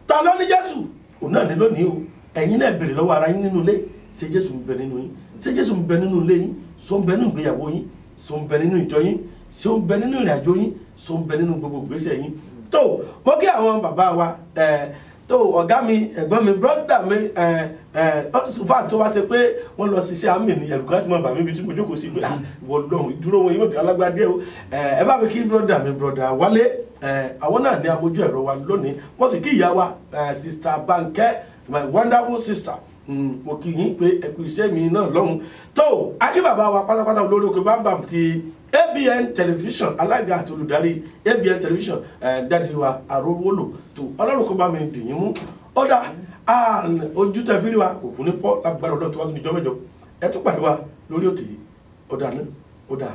ta ló ní Jésù òun náà ní lónìí o ẹ̀yin náà béèrè lọ́wọ́ ara yín nínú ilé ṣé Jésù ń bẹ nínú yín ṣé Jésù ń bẹ nínú ilé yín ṣó ń bẹ nínú ìgbéyàwó yín ṣó ń bẹ nínú ìjọ yín ṣó ń bẹ nínú ìrìnàjò yín ṣó ń bẹ nínú gbogbo ìgbésẹ̀ yín. tó mo kí àwọn bàbá wa tó ọ̀gá mi ẹ̀gbọ́n mi brọ́dà mi fà tó wá ṣe pé wọ́n lọ sí àmì ní ẹ̀rù káàtì mọ́ bàmí ibi tí mo jókòó sí pé ìwọ lọ́hùn ìdúró wọn yóò dé alágbádé o ẹ bá mi kí brọ́dà mi brọ́dà Wálé àwọn náà ní amójú ẹ̀rọ wa lónìí wọ́n sì kí ìyá wa Sister Bankẹ́ my wonderful sister mo kí yín pé ẹ kú iṣẹ́ mi náà lọ́hùn tó akí bàbá wa pátápátá olórí òkè bámbàm ti ABN television alága àti olùdarí ABN television dáàdi wa Arówólò tó Ọlọ́run kó bá mi dìyín mú ó dá ojú tẹ fírí wa òkú ní pọ́ lágbára Ọlọ́run tó wá tún ìjọ mẹ́jọ ẹ tún pàdé wa lórí òtè yìí ó dà ní ó dà.